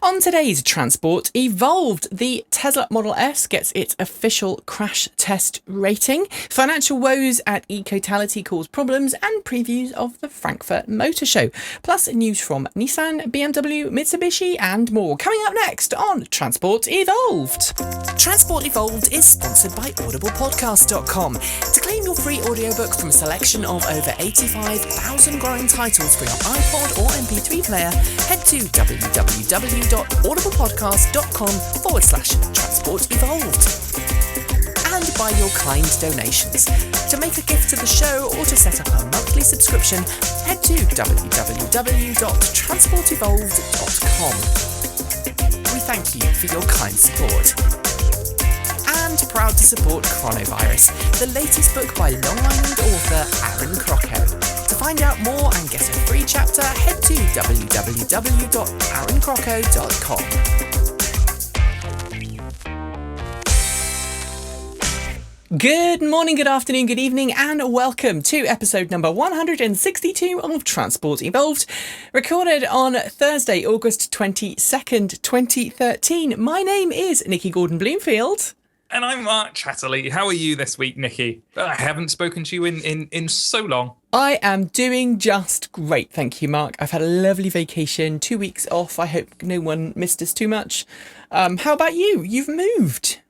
On today's Transport Evolved, the Tesla Model S gets its official crash test rating, financial woes at ECOtality cause problems, and previews of the Frankfurt Motor Show. Plus news from Nissan, BMW, Mitsubishi and more. Coming up next on Transport Evolved. Transport Evolved is sponsored by audiblepodcast.com. To claim your free audiobook from a selection of over 85,000 growing titles for your iPod or MP3 player, head to www.audiblepodcast.com/Transport Evolved. And by your kind donations. To make a gift to the show or to set up a monthly subscription, head to www.transportevolved.com. We thank you for your kind support. And proud to support Chronovirus, the latest book by Long Island author Aaron Crocco. To find out more and get a free chapter, head to www.aaroncrocco.com. Good morning, good afternoon, good evening, and welcome to episode number 162 of Transport Evolved, recorded on Thursday, August 22nd, 2013. My name is Nikki Gordon-Bloomfield. And I'm Mark Chatterley. How are you this week, Nikki? I haven't spoken to you in so long. I am doing just great, thank you, Mark. I've had a lovely vacation, 2 weeks off. I hope no one missed us too much. How about you? You've moved.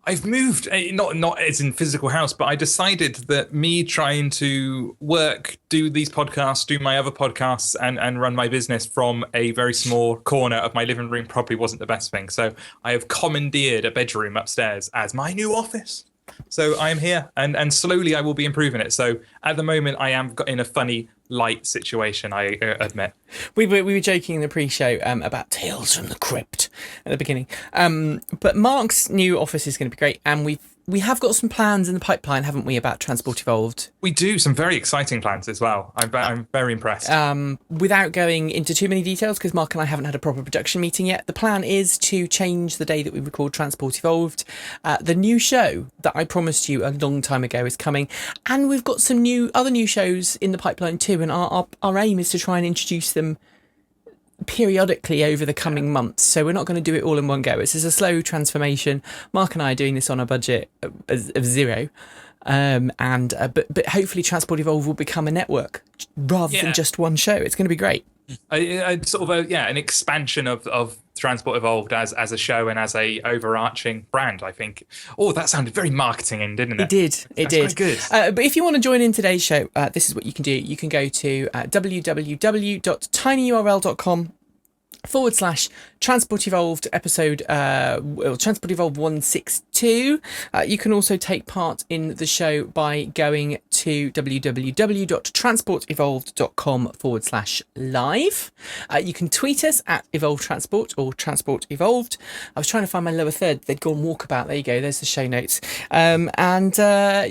I've moved, not as in physical house, but I decided that me trying to work, do these podcasts, do my other podcasts, and run my business from a very small corner of my living room probably wasn't the best thing. So I have commandeered a bedroom upstairs as my new office. So I am here, and slowly I will be improving it. So at the moment, I am in a funny light situation, I admit. We were joking in the pre-show about Tales from the Crypt at the beginning. But Mark's new office is going to be great, and we have got some plans in the pipeline, haven't we, about Transport Evolved? We do, some very exciting plans as well. I'm very impressed. Without going into too many details, because Mark and I haven't had a proper production meeting yet, the plan is to change the day that we record Transport Evolved. The new show that I promised you a long time ago is coming, and we've got some other new shows in the pipeline too, and our aim is to try and introduce them periodically over the coming months, so we're not going to do it all in one go. It's just a slow transformation. Mark and I are doing this on a budget of zero, but hopefully Transport Evolve will become a network rather than just one show. It's going to be great. An expansion of Transport Evolved as a show and as a overarching brand, I think. Oh, that sounded very marketing-y, didn't it? It did. Good. But if you want to join in today's show, this is what you can do. You can go to www.tinyurl.com/Transport Evolved episode, Transport Evolved 162. You can also take part in the show by going to www.transportevolved.com/live. You can tweet us at Evolve Transport or Transport Evolved. I was trying to find my lower third. They'd gone walkabout. There you go. There's the show notes. And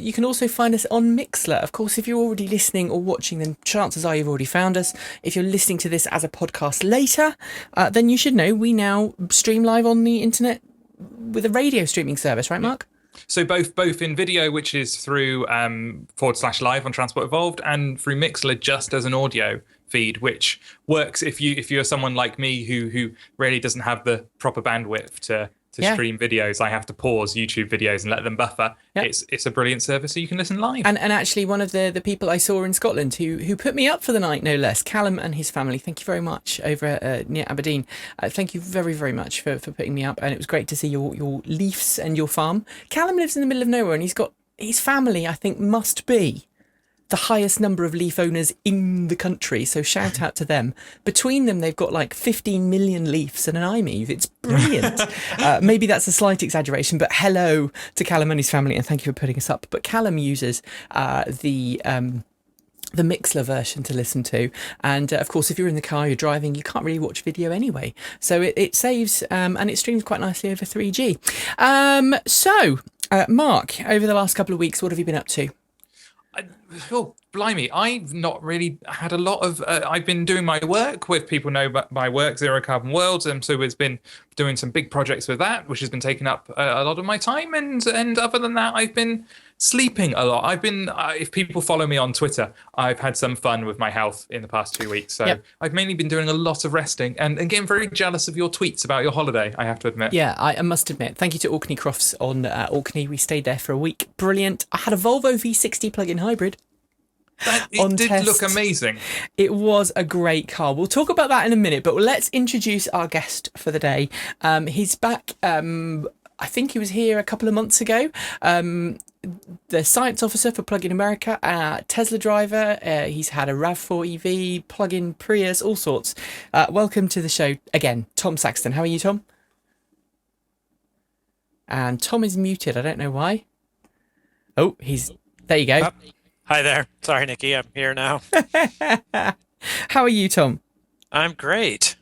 you can also find us on Mixlr. Of course, if you're already listening or watching, then chances are you've already found us. If you're listening to this as a podcast later, then you should know we now stream live on the internet with a radio streaming service, right, Mark? So both in video, which is through /live on Transport Evolved, and through Mixlr just as an audio feed, which works if you're someone like me who really doesn't have the proper bandwidth to stream videos. I have to pause YouTube videos and let them buffer. Yep. It's a brilliant service, so you can listen live. And actually, one of the people I saw in Scotland who put me up for the night, no less, Callum and his family. Thank you very much over near Aberdeen. Thank you very, very much for putting me up, and it was great to see your leafs and your farm. Callum lives in the middle of nowhere, and he's got his family. I think must be the highest number of leaf owners in the country, so shout out to them. Between them, they've got like 15 million leafs and an iMove. It's brilliant. Maybe that's a slight exaggeration, but hello to Callum and his family, and thank you for putting us up. But Callum uses the Mixlr version to listen to, and of course if you're in the car, you're driving, you can't really watch video anyway, so it saves and it streams quite nicely over 3G. So Mark, over the last couple of weeks, what have you been up to? Oh, blimey. I've not really had a lot of. I've been doing my work with people know my work, Zero Carbon World, and so it's been doing some big projects with that, which has been taking up a lot of my time. And other than that, I've been sleeping a lot. I've been, if people follow me on Twitter, I've had some fun with my health in the past 2 weeks. So Yep. I've mainly been doing a lot of resting and getting very jealous of your tweets about your holiday, I have to admit. Yeah, I must admit. Thank you to Orkney Crofts on Orkney. We stayed there for a week. Brilliant. I had a Volvo V60 plug-in hybrid. It did look amazing. It was a great car. We'll talk about that in a minute, but let's introduce our guest for the day. He's back. I think he was here a couple of months ago. The science officer for Plug-in America, Tesla driver. He's had a RAV4 EV, plug-in Prius, all sorts. Welcome to the show again, Tom Saxton. How are you, Tom? And Tom is muted. I don't know why. Oh, there you go. Hi there. Sorry, Nikki. I'm here now. How are you, Tom? I'm great.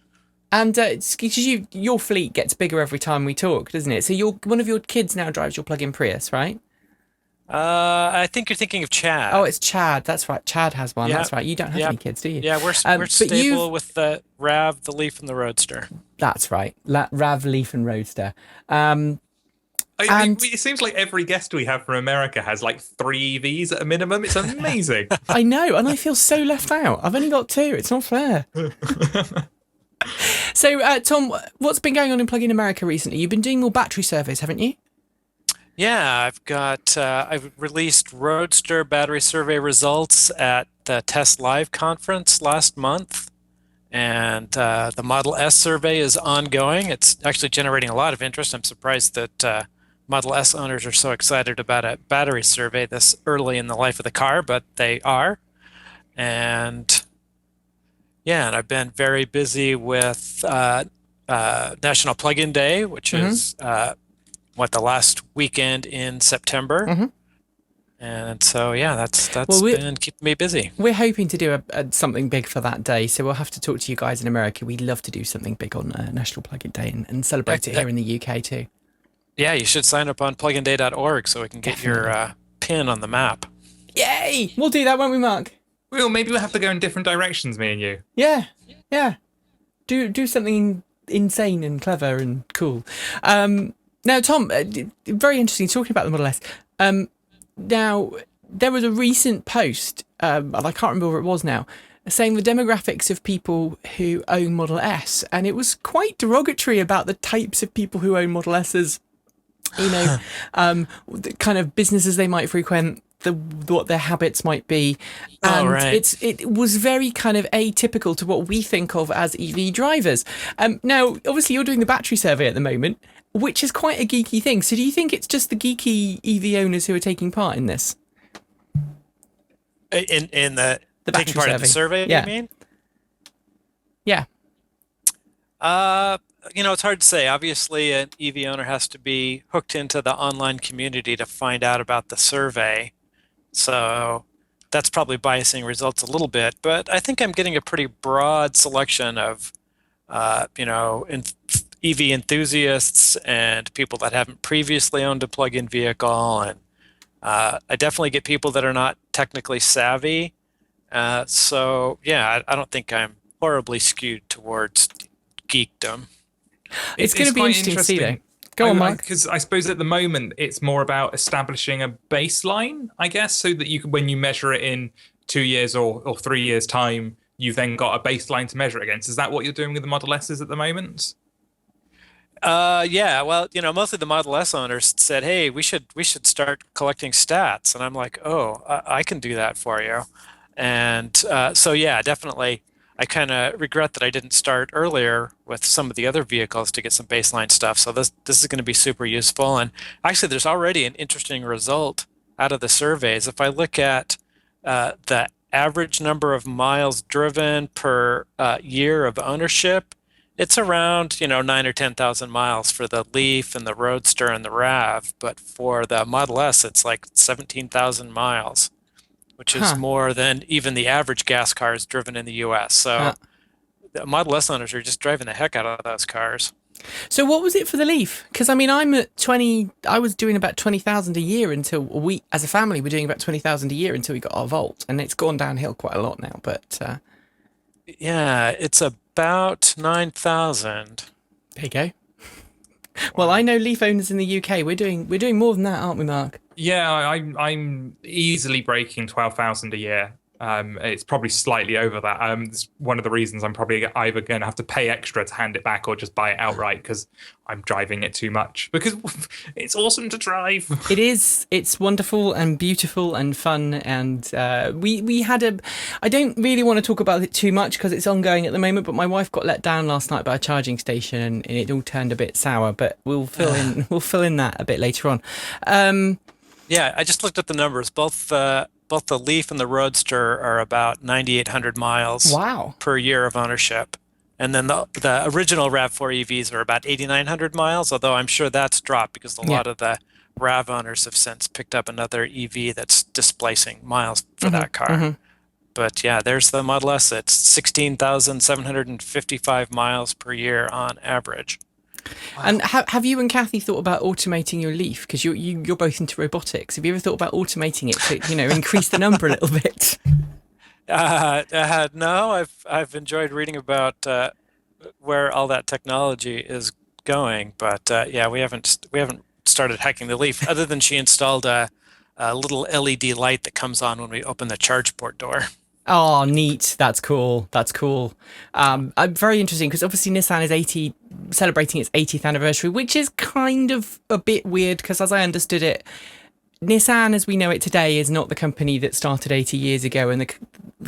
And because your fleet gets bigger every time we talk, doesn't it? So one of your kids now drives your plug-in Prius, right? I think you're thinking of Chad. Oh, it's Chad. That's right. Chad has one. Yeah. That's right. You don't have any kids, do you? Yeah, we're stable with the RAV, the Leaf, and the Roadster. That's right. RAV, Leaf, and Roadster. It seems like every guest we have from America has like 3 EVs at a minimum. It's amazing. I know, and I feel so left out. I've only got 2. It's not fair. So, Tom, what's been going on in Plug-in America recently? You've been doing more battery surveys, haven't you? Yeah, I've released Roadster battery survey results at the Test Live conference last month. And the Model S survey is ongoing. It's actually generating a lot of interest. I'm surprised that Model S owners are so excited about a battery survey this early in the life of the car, but they are. And yeah, and I've been very busy with National Plug-in Day, which is the last weekend in September. Mm-hmm. And so, yeah, that's been keeping me busy. We're hoping to do something big for that day, so we'll have to talk to you guys in America. We'd love to do something big on National Plug-in Day and celebrate it here in the UK too. Yeah, you should sign up on pluginday.org so we can get your pin on the map. Yay! We'll do that, won't we, Mark? Well, maybe we'll have to go in different directions, me and you. Yeah. Do something insane and clever and cool. Now, Tom, very interesting talking about the Model S. Now, there was a recent post, and I can't remember where it was now, saying the demographics of people who own Model S, and it was quite derogatory about the types of people who own Model S's, the kind of businesses they might frequent, what their habits might be. And it was very kind of atypical to what we think of as EV drivers. Now, obviously, you're doing the battery survey at the moment, which is quite a geeky thing. So do you think it's just the geeky EV owners who are taking part in this? In the battery taking part survey. in the survey, Yeah. you mean? Yeah. It's hard to say. Obviously, an EV owner has to be hooked into the online community to find out about the survey. So that's probably biasing results a little bit. But I think I'm getting a pretty broad selection of, EV enthusiasts and people that haven't previously owned a plug-in vehicle. And I definitely get people that are not technically savvy. I don't think I'm horribly skewed towards geekdom. It's going to be quite interesting to see, though. Go on, Mark. Because I suppose at the moment it's more about establishing a baseline, I guess, so that when you measure it in 2 years or 3 years' time, you've then got a baseline to measure it against. Is that what you're doing with the Model S's at the moment? Yeah. Well, mostly the Model S owners said, "Hey, we should start collecting stats," and I'm like, "Oh, I can do that for you." And yeah, definitely. I kind of regret that I didn't start earlier with some of the other vehicles to get some baseline stuff. So this is going to be super useful. And actually, there's already an interesting result out of the surveys. If I look at the average number of miles driven per year of ownership, it's around 9,000 or 10,000 miles for the Leaf and the Roadster and the RAV. But for the Model S, it's like 17,000 miles, which is more than even the average gas cars driven in the U.S. So the Model S owners are just driving the heck out of those cars. So what was it for the Leaf? Because I mean, I'm at 20. I was doing about 20,000 a year until we, as a family, were doing about 20,000 a year until we got our Volt, and it's gone downhill quite a lot now. But Yeah, it's about 9,000. there you go. Well, I know Leaf owners in the UK. We're doing more than that, aren't we, Mark? Yeah, I'm easily breaking 12,000 a year. It's probably slightly over that. It's one of the reasons I'm probably either going to have to pay extra to hand it back or just buy it outright because I'm driving it too much. Because it's awesome to drive. It is. It's wonderful and beautiful and fun. And we had a. I don't really want to talk about it too much because it's ongoing at the moment. But my wife got let down last night by a charging station, and it all turned a bit sour. But we'll fill in. We'll fill in that a bit later on. Yeah, I just looked at the numbers. Both the Leaf and the Roadster are about 9,800 miles Wow. per year of ownership. And then the original RAV4 EVs are about 8,900 miles, although I'm sure that's dropped because a lot of the RAV owners have since picked up another EV that's displacing miles for that car. Mm-hmm. But yeah, there's the Model S. It's 16,755 miles per year on average. Wow. And have you and Kathy thought about automating your Leaf? Because you're both into robotics. Have you ever thought about automating it to increase the number a little bit? No, I've enjoyed reading about where all that technology is going, but yeah, we haven't started hacking the Leaf other than she installed a little LED light that comes on when we open the charge port door. Oh, neat. That's cool. I'm very interesting because obviously Nissan is celebrating its 80th anniversary, which is kind of a bit weird because as I understood it, Nissan as we know it today is not the company that started 80 years ago, and the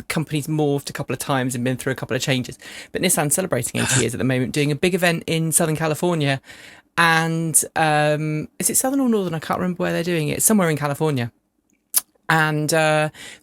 company's morphed a couple of times and been through a couple of changes. But Nissan's celebrating 80 years at the moment, doing a big event in Southern California. And is it Southern or Northern? I can't remember where they're doing it. It's somewhere in California. And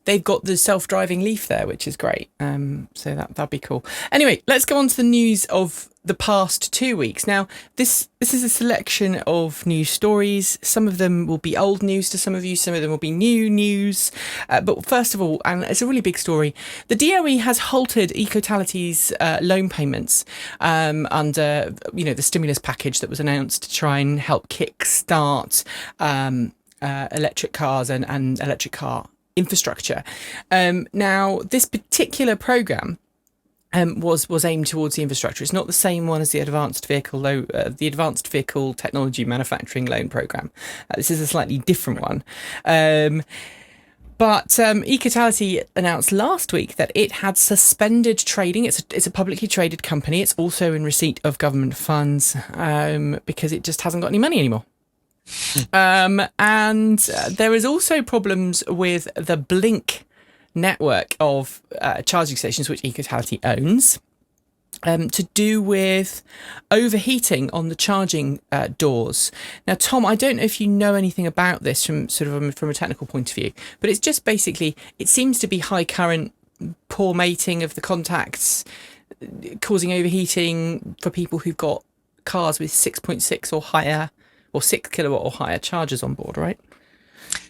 they've got the self-driving Leaf there, which is great. So that'd be cool. Anyway, let's go on to the news of the past 2 weeks. Now, this is a selection of news stories. Some of them will be old news to some of you. Some of them will be new news. But first of all, and it's a really big story, the DOE has halted ECOtality's loan payments under the stimulus package that was announced to try and help kickstart electric cars and electric car infrastructure. Now, this particular program was aimed towards the infrastructure. It's not the same one as the Advanced Vehicle Technology Manufacturing Loan Program. This is a slightly different one. But ECOtality announced last week that it had suspended trading. It's a publicly traded company. It's also in receipt of government funds because it just hasn't got any money anymore. And there is also problems with the Blink network of charging stations, which ECOtality owns, to do with overheating on the charging doors. Now, Tom, I don't know if you know anything about this from a technical point of view, but it's just basically, it seems to be high current, poor mating of the contacts, causing overheating for people who've got cars with 6.6 or higher, or 6 kilowatt or higher chargers on board, right?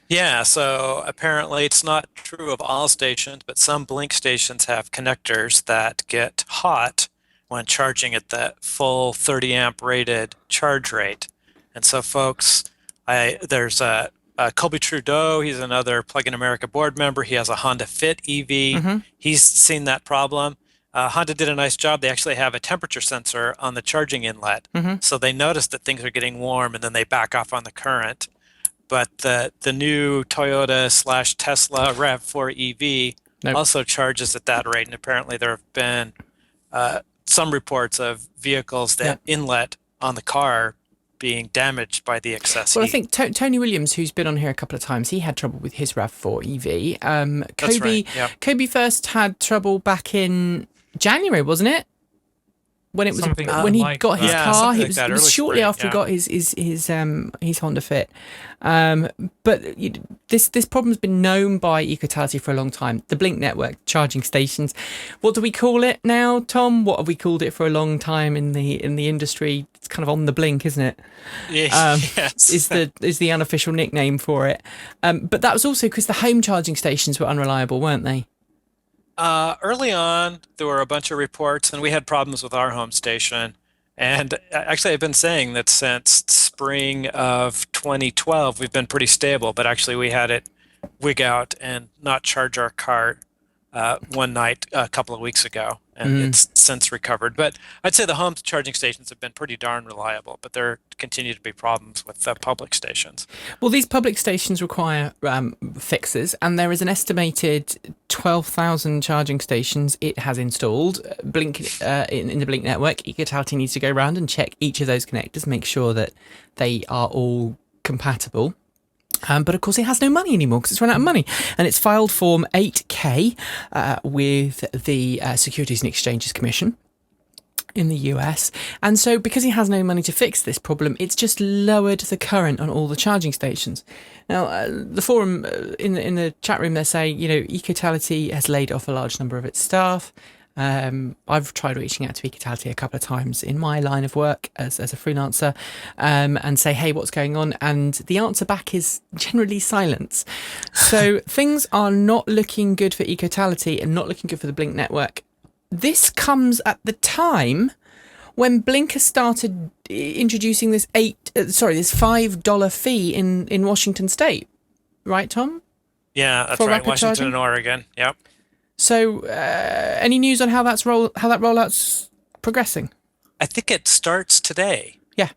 Yeah, so apparently it's not true of all stations, but some Blink stations have connectors that get hot when charging at the full 30 amp rated charge rate. And so folks, there's Colby Trudeau, he's another Plug-in America board member. He has a Honda Fit EV. Mm-hmm. He's seen that problem. Honda did a nice job. They actually have a temperature sensor on the charging inlet. Mm-hmm. So they notice that things are getting warm and then they back off on the current. But the new Toyota/Tesla RAV4 EV also charges at that rate. And apparently there have been some reports of vehicles that inlet on the car being damaged by the excess heat. I think Tony Williams, who's been on here a couple of times, he had trouble with his RAV4 EV. That's right. Yep. Kobe first had trouble back in January, wasn't it? When it was when he got his car, it was shortly after he got his Honda Fit. But this problem's been known by ECOtality for a long time. The Blink network charging stations. What do we call it now, Tom? What have we called it for a long time in the industry? It's kind of on the blink, isn't it? Yes. Is the unofficial nickname for it. But that was also because the home charging stations were unreliable, weren't they? Early on, there were a bunch of reports, and we had problems with our home station. And actually, I've been saying that since spring of 2012, we've been pretty stable, but actually we had it wig out and not charge our car one night a couple of weeks ago, and it's since recovered. But I'd say the home charging stations have been pretty darn reliable, but there continue to be problems with public stations. Well, these public stations require fixes, and there is an estimated 12,000 charging stations it has installed. Blink in the Blink network, ECOtality needs to go around and check each of those connectors, make sure that they are all compatible. But of course, it has no money anymore because it's run out of money. And it's filed Form 8K with the Securities and Exchanges Commission in the US. And so because he has no money to fix this problem, it's just lowered the current on all the charging stations. Now, the forum in the chat room, they're saying, ECOtality has laid off a large number of its staff. I've tried reaching out to ECOtality a couple of times in my line of work as a freelancer and say, hey, what's going on? And the answer back is generally silence. So things are not looking good for ECOtality and not looking good for the Blink network. This comes at the time when Blink has started introducing this $5 fee in Washington State. Right, Tom? Yeah, that's For right. rapid Washington charging? and Oregon. Yep. So, any news on how that rollout's progressing? I think it starts today. Yeah.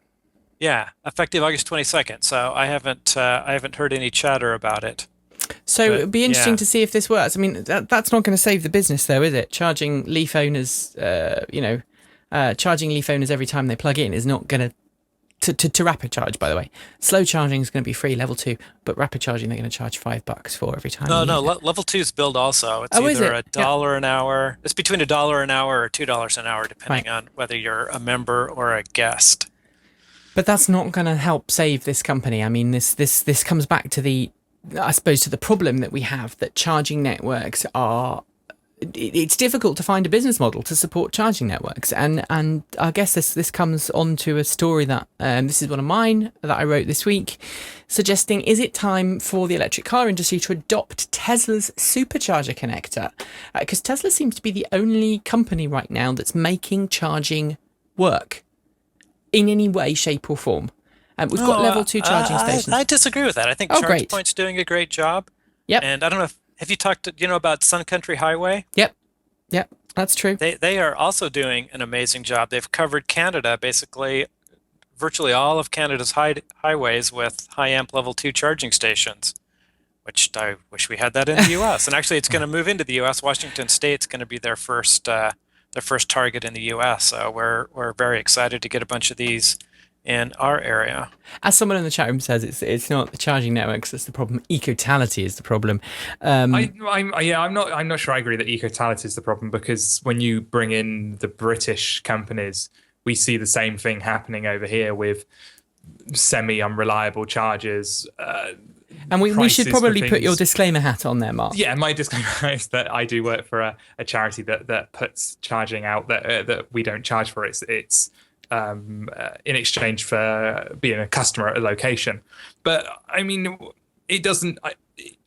Yeah, effective August 22nd. So I haven't heard any chatter about it. So But, it'd be interesting yeah. to see if this works. I mean, that's not going to save the business, though, is it? Charging Leaf owners, charging Leaf owners every time they plug in is not going to rapid charge. By the way, slow charging is going to be free, level 2, but rapid charging they're going to charge $5 for every time. No, you no, use it. level 2 is billed also. It's Oh, is either it? a dollar an hour. It's between $1 an hour or $2 an hour, depending Right. on whether you're a member or a guest. But that's not going to help save this company. I mean, this comes back to the problem that we have, that charging networks are. It's difficult to find a business model to support charging networks, and I guess this comes on to a story that this is one of mine that I wrote this week, suggesting, is it time for the electric car industry to adopt Tesla's supercharger connector? Because Tesla seems to be the only company right now that's making charging work in any way, shape, or form. We've got level 2 charging stations. I disagree with that. I think Great. ChargePoint's doing a great job. Yep. And I don't know have you talked about Sun Country Highway? Yep, that's true. They are also doing an amazing job. They've covered Canada, basically virtually all of Canada's highways with high amp level 2 charging stations, which I wish we had that in the US. And actually it's going to move into the US. Washington State's going to be their first target in the US. So we're very excited to get a bunch of these in our area. As someone in the chat room says, it's not the charging networks that's the problem. ECOtality is the problem. I'm not sure I agree that ECOtality is the problem, because when you bring in the British companies, we see the same thing happening over here with semi-unreliable chargers. And we should probably put your things. Disclaimer hat on there, Mark. Yeah, my disclaimer is that I do work for a charity that puts charging out that we don't charge for. It's in exchange for being a customer at a location. But I mean, it doesn't.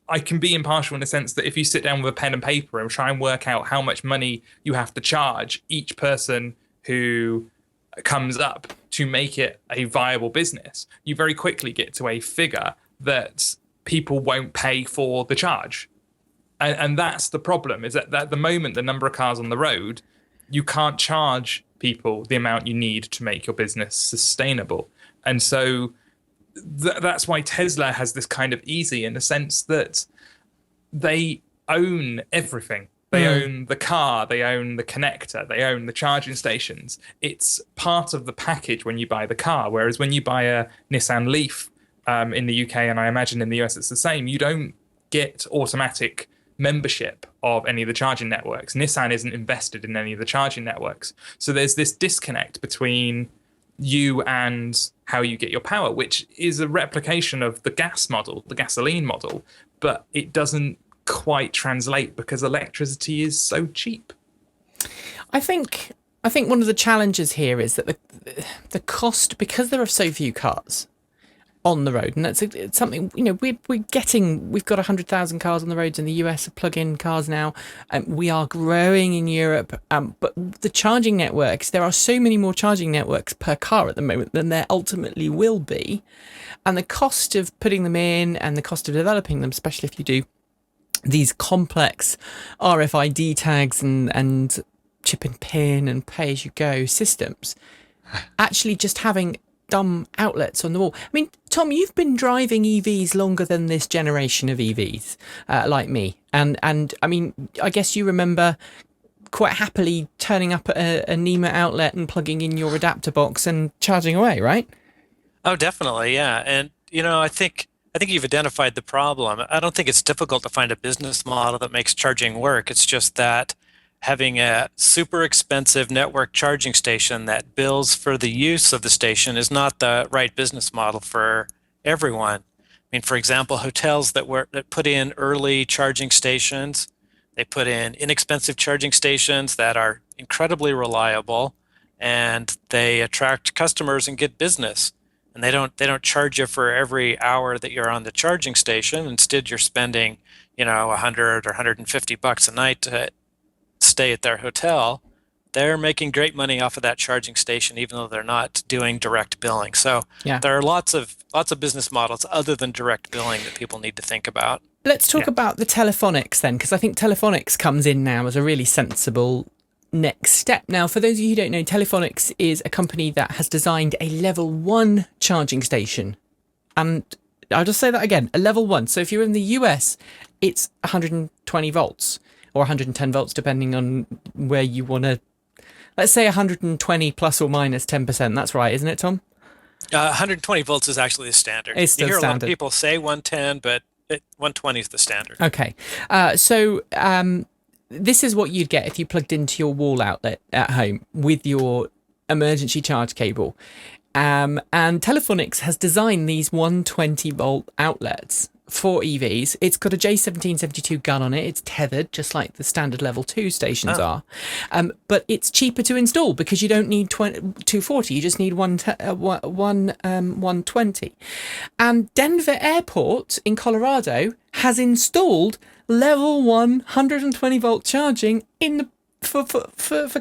I can be impartial in the sense that if you sit down with a pen and paper and try and work out how much money you have to charge each person who comes up to make it a viable business, you very quickly get to a figure that people won't pay for the charge. And that's the problem, is that at the moment, the number of cars on the road, you can't charge people the amount you need to make your business sustainable. And so that's why Tesla has this kind of easy, in the sense that they own everything. They own the car, they own the connector, they own the charging stations. It's part of the package when you buy the car. Whereas when you buy a Nissan Leaf in the UK, and I imagine in the US it's the same, you don't get automatic membership of any of the charging networks. Nissan isn't invested in any of the charging networks. So there's this disconnect between you and how you get your power, which is a replication of the gas model, the gasoline model, but it doesn't quite translate because electricity is so cheap. I think one of the challenges here is that the cost, because there are so few cars, on the road, and it's something, you know, we've got 100,000 cars on the roads in the US, plug-in cars now, and we are growing in Europe, but the charging networks, there are so many more charging networks per car at the moment than there ultimately will be, and the cost of putting them in and the cost of developing them, especially if you do these complex RFID tags and chip and pin and pay-as-you-go systems, actually just having dumb outlets on the wall. I mean, Tom, you've been driving EVs longer than this generation of EVs, like me. And I mean, I guess you remember quite happily turning up at a NEMA outlet and plugging in your adapter box and charging away, right? Oh, definitely, yeah. And I think you've identified the problem. I don't think it's difficult to find a business model that makes charging work. It's just that having a super expensive network charging station that bills for the use of the station is not the right business model for everyone. I mean, for example, hotels that put in early charging stations, they put in inexpensive charging stations that are incredibly reliable, and they attract customers and get business. And they don't charge you for every hour that you're on the charging station. Instead, you're spending, $100 or $150 a night to stay at their hotel. They're making great money off of that charging station, even though they're not doing direct billing. So there are lots of business models other than direct billing that people need to think about. Let's talk about the telephonics then, because I think telephonics comes in now as a really sensible next step. Now, for those of you who don't know, Telephonics is a company that has designed a level 1 charging station. And I'll just say that again, a level 1. So if you're in the US, it's 120 volts or 110 volts, depending on where you want to. Let's say 120 plus or minus 10%. That's right, isn't it, Tom? 120 volts is actually the standard. It's still you hear standard. A lot of people say 110, but 120 is the standard. Okay. This is what you'd get if you plugged into your wall outlet at home with your emergency charge cable. And Telephonics has designed these 120 volt outlets for EVs. It's got a J1772 gun on it. It's tethered, just like the standard level 2 stations are. But it's cheaper to install because you don't need 240. You just need 120. And Denver Airport in Colorado has installed level 1 120 volt charging for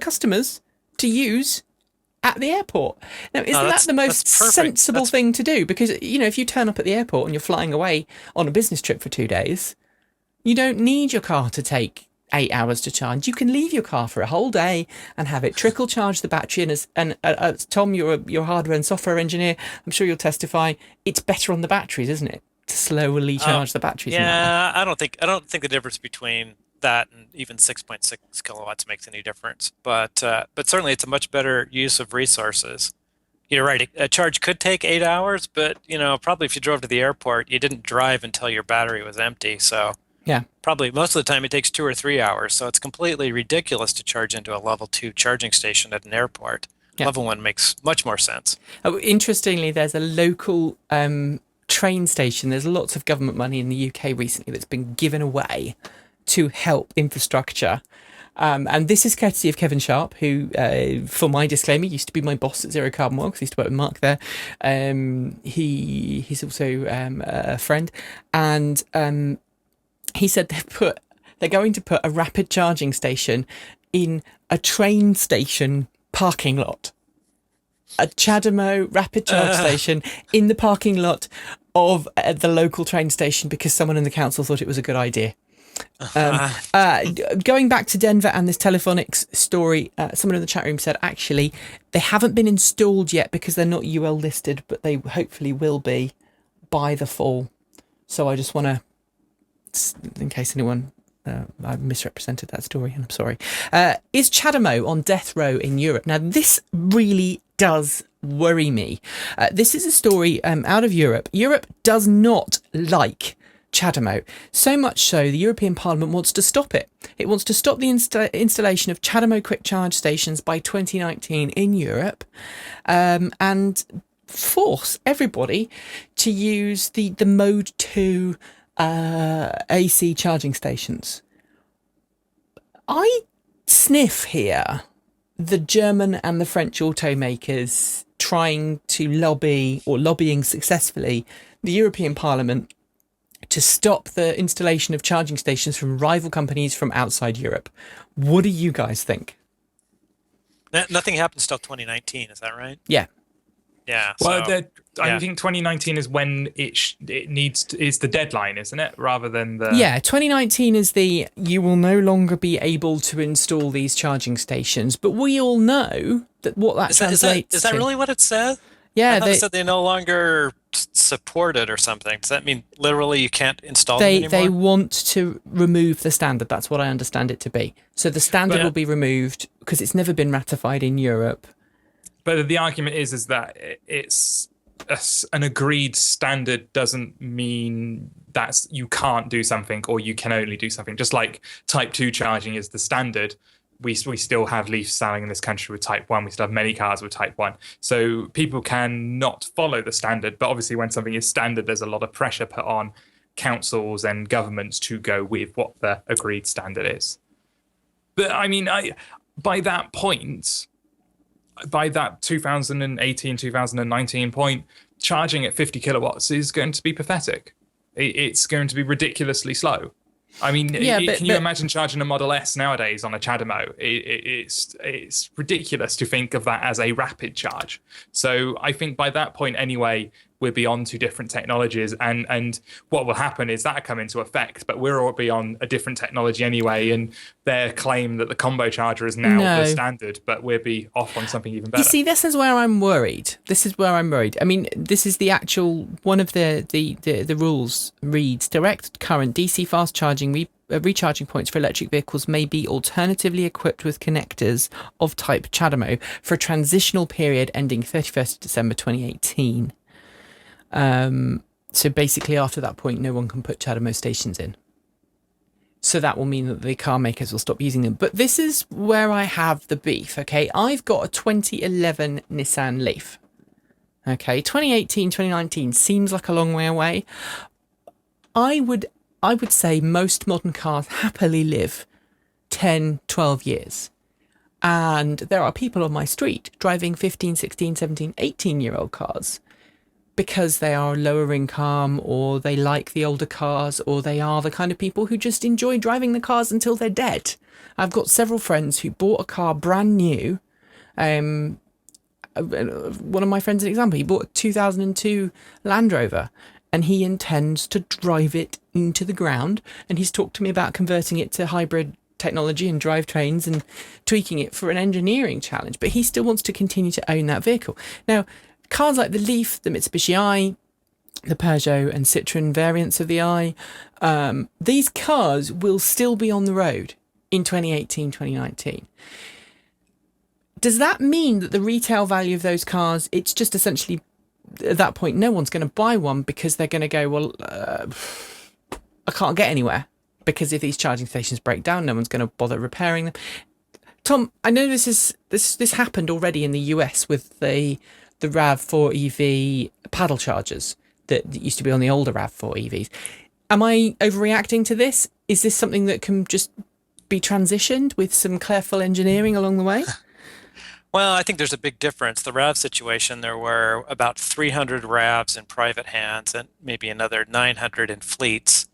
customers to use at the airport. Now, isn't that the most sensible thing to do? Because, if you turn up at the airport and you're flying away on a business trip for 2 days, you don't need your car to take 8 hours to charge. You can leave your car for a whole day and have it trickle charge the battery. And as Tom, you're a hardware and software engineer, I'm sure you'll testify, it's better on the batteries, isn't it? To slowly charge the batteries. Yeah, I don't think the difference between that and even 6.6 kilowatts makes any difference. But certainly it's a much better use of resources. You're right. A charge could take 8 hours, but probably if you drove to the airport, you didn't drive until your battery was empty. So probably most of the time it takes 2 or 3 hours. So it's completely ridiculous to charge into a level 2 charging station at an airport. Level 1 makes much more sense. Oh, interestingly, there's a local train station. There's lots of government money in the UK recently that's been given away to help infrastructure. And this is courtesy of Kevin Sharp, who, for my disclaimer, used to be my boss at Zero Carbon Works. I used to work with Mark there. He's also a friend. And he said they're going to put a rapid charging station in a train station parking lot. A CHAdeMO rapid charge station in the parking lot of the local train station because someone in the council thought it was a good idea. Going back to Denver and this Telephonics story, someone in the chat room said actually they haven't been installed yet because they're not UL listed, but they hopefully will be by the fall. So I just want to, in case anyone I've misrepresented that story, and I'm sorry. Is CHAdeMO on death row in Europe? Now this really does worry me. This is a story out of Europe. Europe does not like CHAdeMO, so much so the European Parliament wants to stop it. It wants to stop the installation of CHAdeMO quick charge stations by 2019 in Europe, and force everybody to use the Mode 2 AC charging stations. I sniff here the German and the French automakers trying to lobbying successfully the European Parliament to stop the installation of charging stations from rival companies from outside Europe. What do you guys think? Nothing happens till 2019. Is that right? Yeah. Yeah. Well, So, I think 2019 is when it needs to, is the deadline, isn't it? Rather than the 2019 is you will no longer be able to install these charging stations, but we all know that what that translates is that to. really what it said? Yeah, I thought it said they no longer support it or something. Does that mean literally you can't install them anymore? They want to remove the standard. That's what I understand it to be. So the standard will be removed because it's never been ratified in Europe. But the argument is that it's an agreed standard doesn't mean that you can't do something or you can only do something. Just like Type 2 charging is the standard, we still have Leafs selling in this country with Type 1. We still have many cars with Type 1. So people can not follow the standard. But obviously when something is standard, there's a lot of pressure put on councils and governments to go with what the agreed standard is. But I mean, by that point, by that 2018, 2019 point, charging at 50 kilowatts is going to be pathetic. It's going to be ridiculously slow. I mean, can you imagine charging a Model S nowadays on a CHAdeMO? It's ridiculous to think of that as a rapid charge. So I think by that point anyway, we'll be on to different technologies, and what will happen is that come into effect, but we're already on a different technology anyway, and their claim that the combo charger is now the standard, but we'll be off on something even better. You see, this is where I'm worried. I mean, this is the actual, one of the rules reads, direct current DC fast charging recharging points for electric vehicles may be alternatively equipped with connectors of type CHAdeMO for a transitional period ending 31st of December 2018. So basically after that point, no one can put CHAdeMO stations in. So that will mean that the car makers will stop using them. But this is where I have the beef, okay? I've got a 2011 Nissan Leaf. Okay, 2018, 2019 seems like a long way away. I would say most modern cars happily live 10, 12 years. And there are people on my street driving 15, 16, 17, 18-year-old cars because they are lower income, or they like the older cars, or they are the kind of people who just enjoy driving the cars until they're dead. I've got several friends who bought a car brand new. One of my friends, an example, he bought a 2002 Land Rover, and he intends to drive it into the ground. And he's talked to me about converting it to hybrid technology and drivetrains and tweaking it for an engineering challenge. But he still wants to continue to own that vehicle. Now, cars like the Leaf, the Mitsubishi i, the Peugeot and Citroën variants of the i, these cars will still be on the road in 2018, 2019. Does that mean that the retail value of those cars, it's just essentially, at that point, no one's going to buy one because they're going to go, well, I can't get anywhere because if these charging stations break down, no one's going to bother repairing them. Tom, I know this happened already in the US with the RAV4 EV paddle chargers that used to be on the older RAV4 EVs. Am I overreacting to this? Is this something that can just be transitioned with some careful engineering along the way? Well, I think there's a big difference. The RAV situation, there were about 300 RAVs in private hands and maybe another 900 in fleets.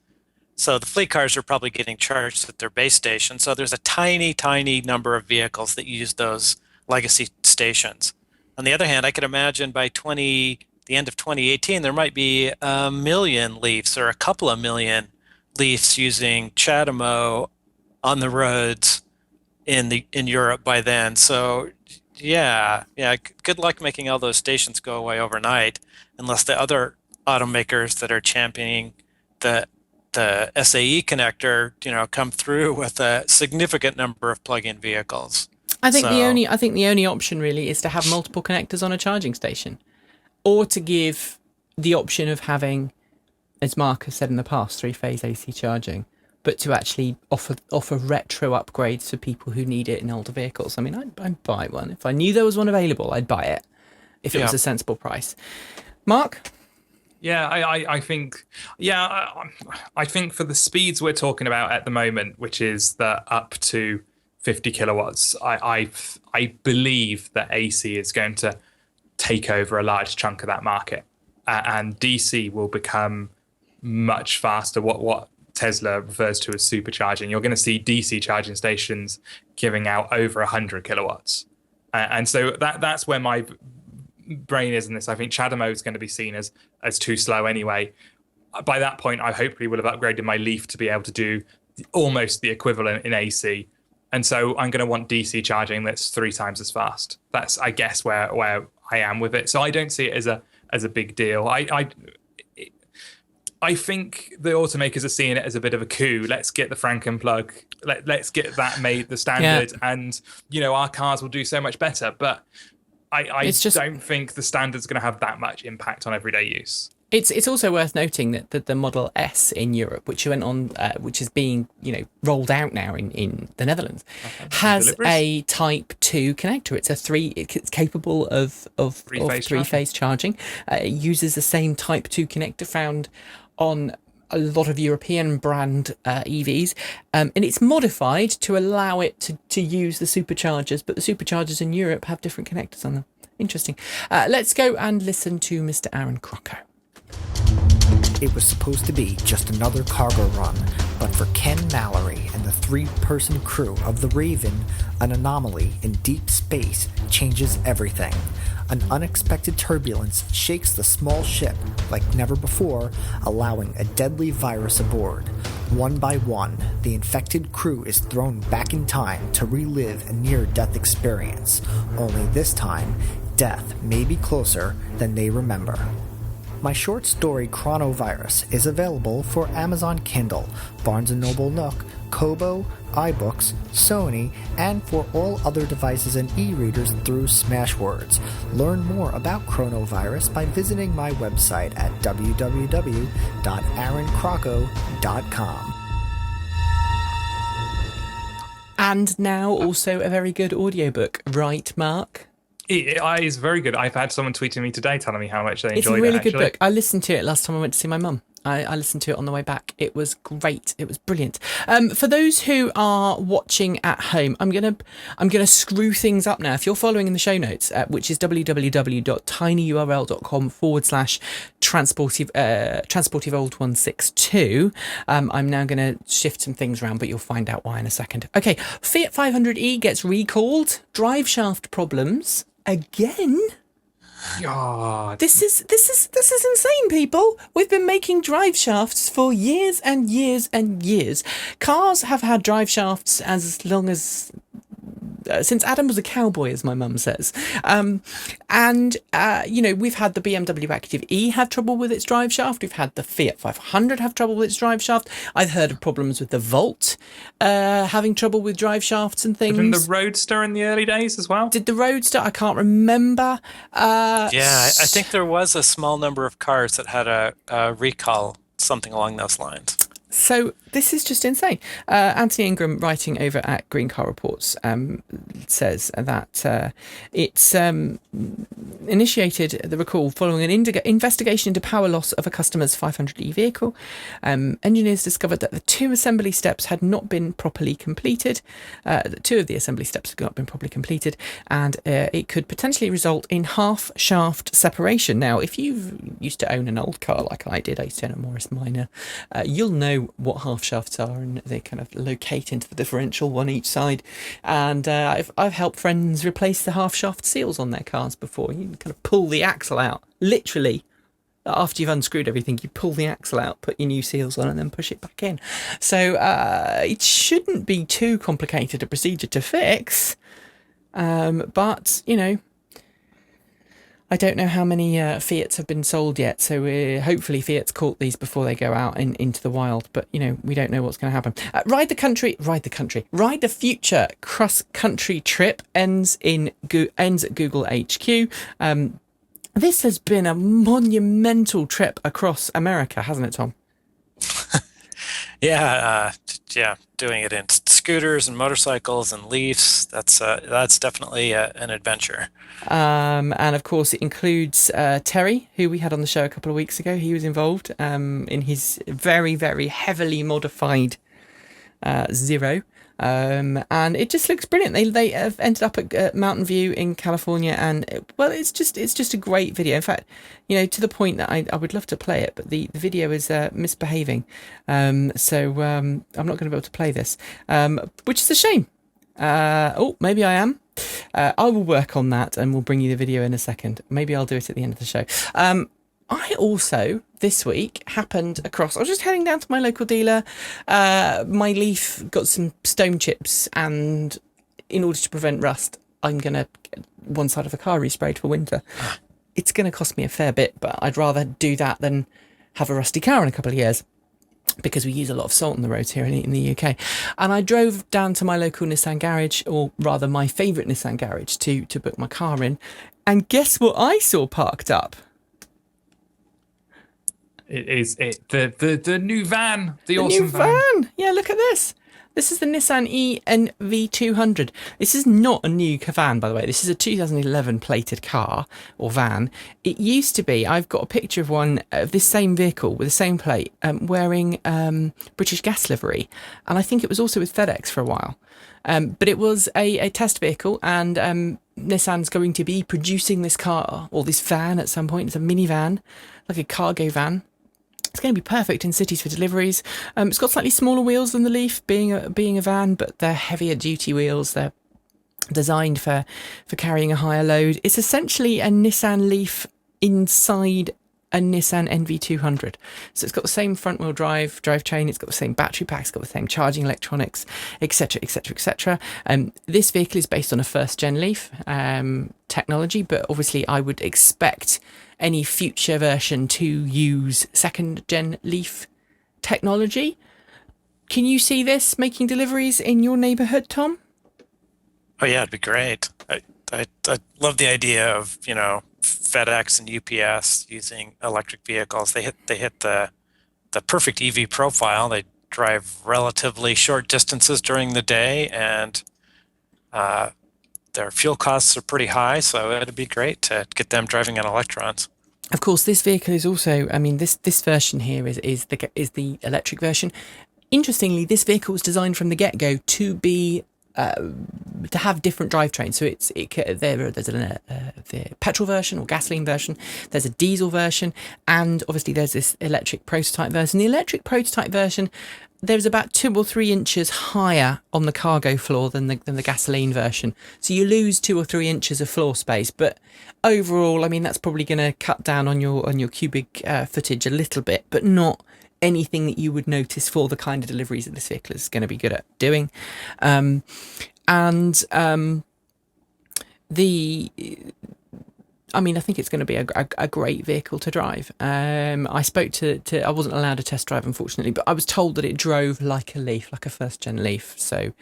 So the fleet cars are probably getting charged at their base station. So there's a tiny, tiny number of vehicles that use those legacy stations. On the other hand, I could imagine by the end of 2018, there might be 1 million Leafs or a couple of million Leafs using CHAdeMO on the roads in Europe by then. So yeah, good luck making all those stations go away overnight, unless the other automakers that are championing the SAE connector, come through with a significant number of plug-in vehicles. I think the only option really is to have multiple connectors on a charging station, or to give the option of having, as Mark has said in the past, 3-phase AC charging, but to actually offer retro upgrades for people who need it in older vehicles. I mean, I'd buy one. If I knew there was one available, I'd buy it if it was a sensible price. Mark? Yeah, I think for the speeds we're talking about at the moment, which is the up to 50 kilowatts, I believe that AC is going to take over a large chunk of that market, and DC will become much faster. What Tesla refers to as supercharging. You're going to see DC charging stations giving out over 100 kilowatts, and so that's where my brain is in this. I think CHAdeMO is going to be seen as too slow anyway. By that point, I hopefully will have upgraded my Leaf to be able to do almost the equivalent in AC. And so I'm going to want DC charging that's 3 times as fast. That's, I guess, where I am with it. So I don't see it as a big deal. I think the automakers are seeing it as a bit of a coup. Let's get the Frankenplug. Let's get that made the standard, and our cars will do so much better. But I don't think the standard's going to have that much impact on everyday use. It's also worth noting that the Model S in Europe, which went on, which is being rolled out now in the Netherlands, has a Type 2 connector. It's capable of three-phase charging. It uses the same Type 2 connector found on a lot of European brand EVs, and it's modified to allow it to use the superchargers, but the superchargers in Europe have different connectors on them. Interesting. Let's go and listen to Mr. Aaron Crocco. It was supposed to be just another cargo run, but for Ken Mallory and the 3-person crew of the Raven, an anomaly in deep space changes everything. An unexpected turbulence shakes the small ship like never before, allowing a deadly virus aboard. One by one, the infected crew is thrown back in time to relive a near-death experience. Only this time, death may be closer than they remember. My short story Chronovirus is available for Amazon Kindle, Barnes & Noble Nook, Kobo, iBooks, Sony, and for all other devices and e-readers through Smashwords. Learn more about Chronovirus by visiting my website at www.aaroncrocco.com. And now also a very good audiobook, right, Mark? It is very good. I've had someone tweeting me today telling me how much they enjoyed it. It's a really good book. I listened to it last time I went to see my mum. I listened to it on the way back. It was great. It was brilliant. For those who are watching at home, I'm gonna screw things up now. If you're following in the show notes, which is www.tinyurl.com/transportive old 162, I'm now gonna shift some things around, but you'll find out why in a second. Okay, Fiat 500e gets recalled. Drive shaft problems again. God. This is insane, people. We've been making drive shafts for years and years and years. Cars have had drive shafts as long as since Adam was a cowboy, as my mum says. We've had the BMW Active E have trouble with its drive shaft. We've had the Fiat 500 have trouble with its drive shaft. I've heard of problems with the Volt having trouble with drive shafts and things. Didn't the Roadster in the early days as well? Did the Roadster? I can't remember. I think there was a small number of cars that had a recall, something along those lines. So this is just insane. Anthony Ingram, writing over at Green Car Reports, says that it's initiated the recall following an investigation into power loss of a customer's 500e vehicle. Engineers discovered that the 2 assembly steps had not been properly completed. 2 of the assembly steps had not been properly completed, and it could potentially result in half shaft separation. Now, if you used to own an old car like I did, I used to own a Morris Minor, you'll know what half shafts are, and they kind of locate into the differential on each side. And I've helped friends replace the half shaft seals on their cars before. You can kind of pull the axle out, literally. After you've unscrewed everything, you pull the axle out, put your new seals on, and then push it back in. So it shouldn't be too complicated a procedure to fix. But I don't know how many Fiats have been sold yet, so hopefully Fiat's caught these before they go out into the wild, but we don't know what's going to happen. Ride the Future cross-country trip ends at Google HQ. This has been a monumental trip across America, hasn't it, Tom? Yeah, doing it in scooters and motorcycles and Leafs. That's definitely an adventure. And of course, it includes Terry, who we had on the show a couple of weeks ago. He was involved in his very, very heavily modified Zero. and it just looks brilliant. They have ended up at Mountain View in California, and it's just a great video. In fact, to the point that I would love to play it, but the video is misbehaving, so I'm not going to be able to play this, which is a shame. Maybe I am. I will work on that, and we'll bring you the video in a second. Maybe I'll do it at the end of the show. I also, this week, happened across... I was just heading down to my local dealer. My Leaf got some stone chips, and in order to prevent rust, I'm going to get one side of the car resprayed for winter. It's going to cost me a fair bit, but I'd rather do that than have a rusty car in a couple of years, because we use a lot of salt on the roads here in the UK. And I drove down to my local Nissan garage, or rather my favourite Nissan garage, to book my car in. And guess what I saw parked up? It is the new van, the awesome new van. Yeah, look at this. This is the Nissan ENV200. This is not a new van, by the way. This is a 2011 plated car or van. It used to be, I've got a picture of one of this same vehicle with the same plate, wearing British gas livery. And I think it was also with FedEx for a while. But it was a test vehicle, and Nissan's going to be producing this car, or this van at some point. It's a minivan, like a cargo van. It's going to be perfect in cities for deliveries. It's got slightly smaller wheels than the Leaf, being a van, but they're heavier duty wheels. They're designed for carrying a higher load. It's essentially a Nissan Leaf inside a Nissan NV200. So it's got the same front wheel drivetrain. It's got the same battery pack. It's got the same charging electronics, etc., etc., etc. This vehicle is based on a first gen Leaf technology, but obviously I would expect any future version to use second gen Leaf technology. Can you see this making deliveries in your neighborhood, Tom? Oh yeah, it'd be great. I love the idea of, FedEx and UPS using electric vehicles. They hit the perfect EV profile. They drive relatively short distances during the day, and their fuel costs are pretty high, so it'd be great to get them driving on electrons. Of course, this vehicle is also, this version here is the electric version. Interestingly, this vehicle was designed from the get-go to be to have different drivetrains. So there's the petrol version or gasoline version, there's a diesel version, and obviously there's this electric prototype version. The electric prototype version, there's about 2 or 3 inches higher on the cargo floor than the gasoline version. So you lose 2 or 3 inches of floor space, but overall, that's probably going to cut down on your cubic footage a little bit, but not anything that you would notice for the kind of deliveries that this vehicle is going to be good at doing. I think it's going to be a great vehicle to drive. I spoke to I wasn't allowed a test drive, unfortunately, but I was told that it drove like a Leaf, like a first-gen Leaf. So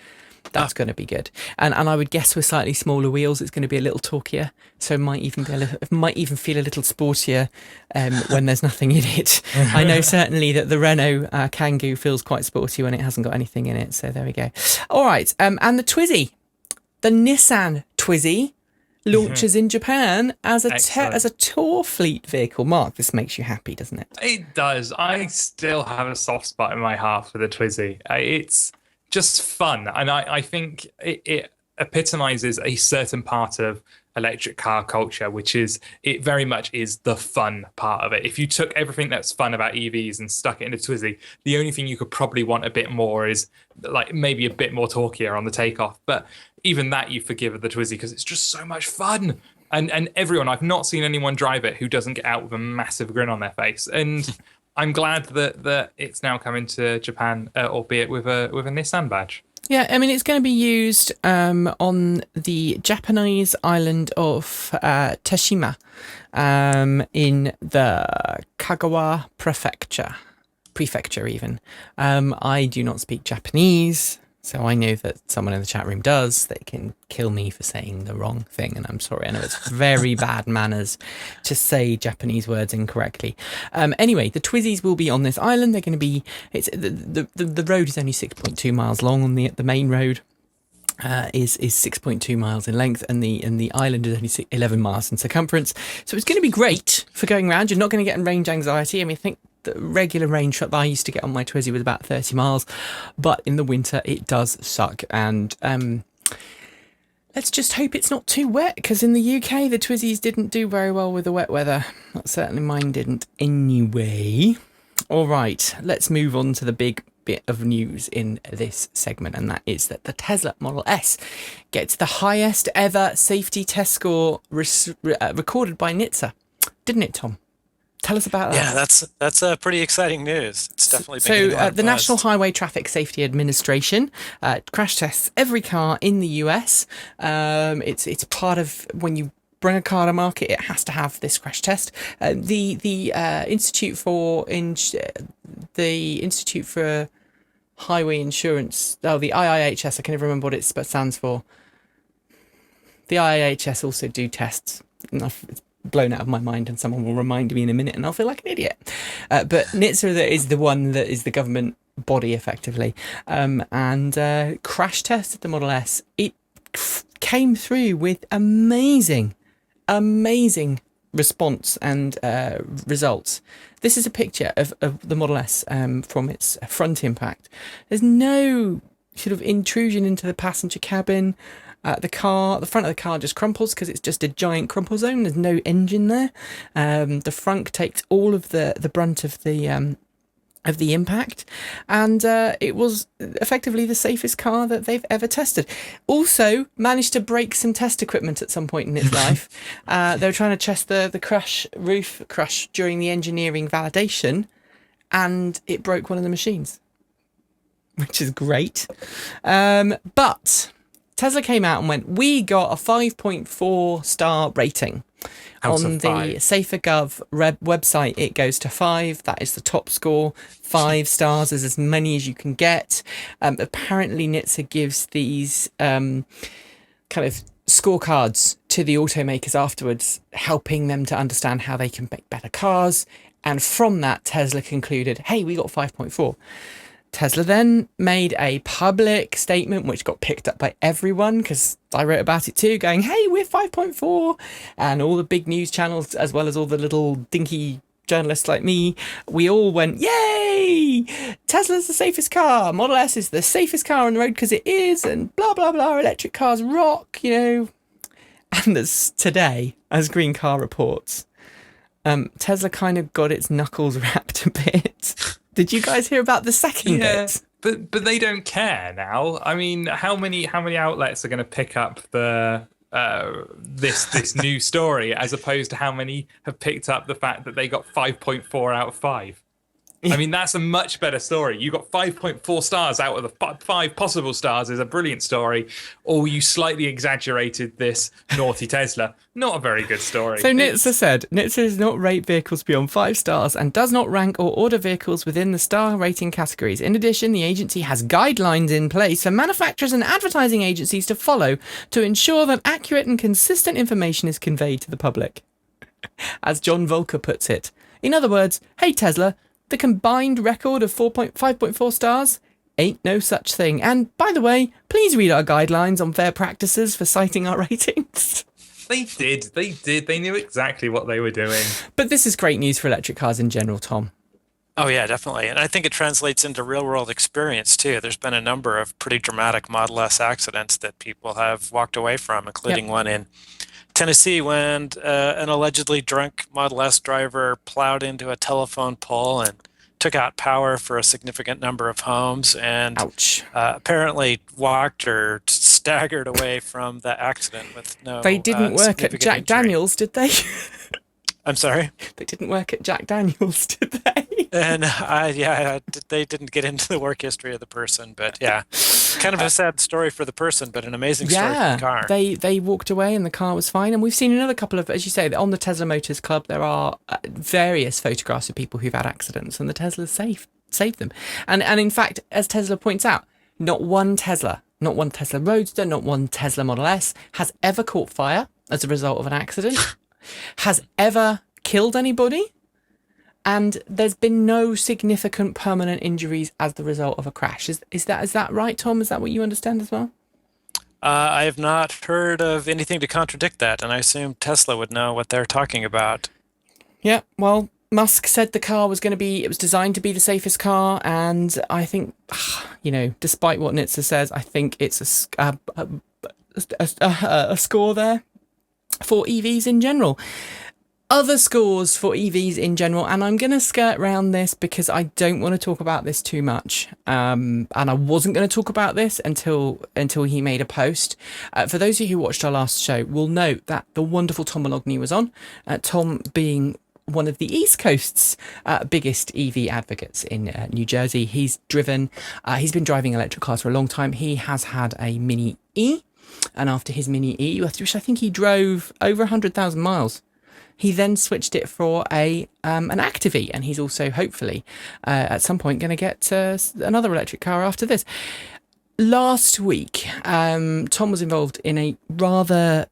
that's going to be good. And I would guess with slightly smaller wheels, it's going to be a little torquier. So it might even feel a little sportier when there's nothing in it. I know certainly that the Renault Kangoo feels quite sporty when it hasn't got anything in it. So there we go. All right. And the Twizy, the Nissan Twizy, launches in Japan as a tour fleet vehicle. Mark, this makes you happy, doesn't it? It does. I still have a soft spot in my heart for the Twizy. It's just fun, and I think it epitomizes a certain part of electric car culture, which is it very much is the fun part of it. If you took everything that's fun about EVs and stuck it into Twizy, the only thing you could probably want a bit more is like maybe a bit more torquier on the takeoff. But even that you forgive the Twizy because it's just so much fun. And everyone, I've not seen anyone drive it who doesn't get out with a massive grin on their face. And I'm glad that it's now coming to Japan, albeit with a Nissan badge. Yeah, it's going to be used on the Japanese island of Teshima in the Kagawa prefecture even. I do not speak Japanese, so I know that someone in the chat room does. They can kill me for saying the wrong thing, and I'm sorry. I know it's very bad manners to say Japanese words incorrectly. Anyway, the Twizys will be on this island. They're going to be. The road is only 6.2 miles long. On the main road is 6.2 miles in length, and the island is only 11 miles in circumference. So it's going to be great for going around. You're not going to get range anxiety. I think the regular range that I used to get on my Twizy was about 30 miles, but in the winter it does suck. And let's just hope it's not too wet, because in the UK the Twizzies didn't do very well with the wet weather. Certainly mine didn't anyway. All right, let's move on to the big bit of news in this segment, and that is that the Tesla Model S gets the highest ever safety test score recorded by NHTSA. Didn't it, Tom? Tell us about that. Yeah, that's pretty exciting news. It's definitely been getting a lot So of the buzz. National Highway Traffic Safety Administration crash tests every car in the US. It's part of when you bring a car to market, it has to have this crash test. The Institute for Highway Insurance, the IIHS, I can never remember what it stands for. The IIHS also do tests. It's blown out of my mind, and someone will remind me in a minute and I'll feel like an idiot. But NHTSA is the one that is the government body, effectively. And crash tested the Model S. It came through with amazing response and results. This is a picture of the Model S from its front impact. There's no sort of intrusion into the passenger cabin. The front of the car just crumples because it's just a giant crumple zone. There's no engine there. The front takes all of the brunt of the impact, and it was effectively the safest car that they've ever tested. Also managed to break some test equipment at some point in its life. They were trying to test the roof crush during the engineering validation, and it broke one of the machines, which is great. But Tesla came out and went, we got a 5.4 star rating. On the SaferGov website, it goes to 5. That is the top score. 5 stars is as many as you can get. Apparently, NHTSA gives these kind of scorecards to the automakers afterwards, helping them to understand how they can make better cars. And from that, Tesla concluded, hey, we got 5.4. Tesla then made a public statement, which got picked up by everyone, because I wrote about it too, going, hey, we're 5.4. And all the big news channels, as well as all the little dinky journalists like me, we all went, yay! Tesla's the safest car. Model S is the safest car on the road because it is, and blah, blah, blah. Electric cars rock, you know. And today, as Green Car reports, Tesla kind of got its knuckles wrapped a bit. Did you guys hear about the second bit? But they don't care now. I mean, how many outlets are going to pick up the this new story, as opposed to how many have picked up the fact that they got 5.4 out of 5? I mean, that's a much better story. You got 5.4 stars out of the 5 possible stars is a brilliant story. Or you slightly exaggerated this naughty Tesla. Not a very good story. So NHTSA said, NHTSA does not rate vehicles beyond 5 stars and does not rank or order vehicles within the star rating categories. In addition, the agency has guidelines in place for manufacturers and advertising agencies to follow to ensure that accurate and consistent information is conveyed to the public. As John Volker puts it. In other words, hey Tesla, the combined record of 5.4 stars ain't no such thing. And by the way, please read our guidelines on fair practices for citing our ratings. They did. They knew exactly what they were doing. But this is great news for electric cars in general, Tom. Oh, yeah, definitely. And I think it translates into real-world experience, too. There's been a number of pretty dramatic Model S accidents that people have walked away from, including one in Tennessee when an allegedly drunk Model S driver plowed into a telephone pole and took out power for a significant number of homes, and apparently walked or staggered away from the accident with no They didn't work at Jack injury. Daniels, did they? I'm sorry? They didn't work at Jack Daniels, did they? And they didn't get into the work history of the person, but yeah, kind of a sad story for the person, but an amazing story for the car. They walked away and the car was fine. And we've seen another couple of, as you say, on the Tesla Motors Club, there are various photographs of people who've had accidents, and the Tesla saved them. And in fact, as Tesla points out, not one Tesla Roadster, not one Tesla Model S has ever caught fire as a result of an accident, has ever killed anybody. And there's been no significant permanent injuries as the result of a crash. Is that right, Tom? Is that what you understand as well? I have not heard of anything to contradict that, and I assume Tesla would know what they're talking about. Yeah, well, Musk said the car was it was designed to be the safest car, and I think, despite what Nitsa says, I think it's a score there for EVs in general. Other scores for EVs in general, and I'm going to skirt around this because I don't want to talk about this too much. And I wasn't going to talk about this until he made a post. For those of you who watched our last show will note that the wonderful Tom Mologney was on. Tom being one of the East Coast's biggest EV advocates in New Jersey. He's been driving electric cars for a long time. He has had a Mini E, and after his Mini E, which I think he drove over 100,000 miles, he then switched it for an Active E, and he's also hopefully at some point going to get another electric car after this. Last week, Tom was involved in a rather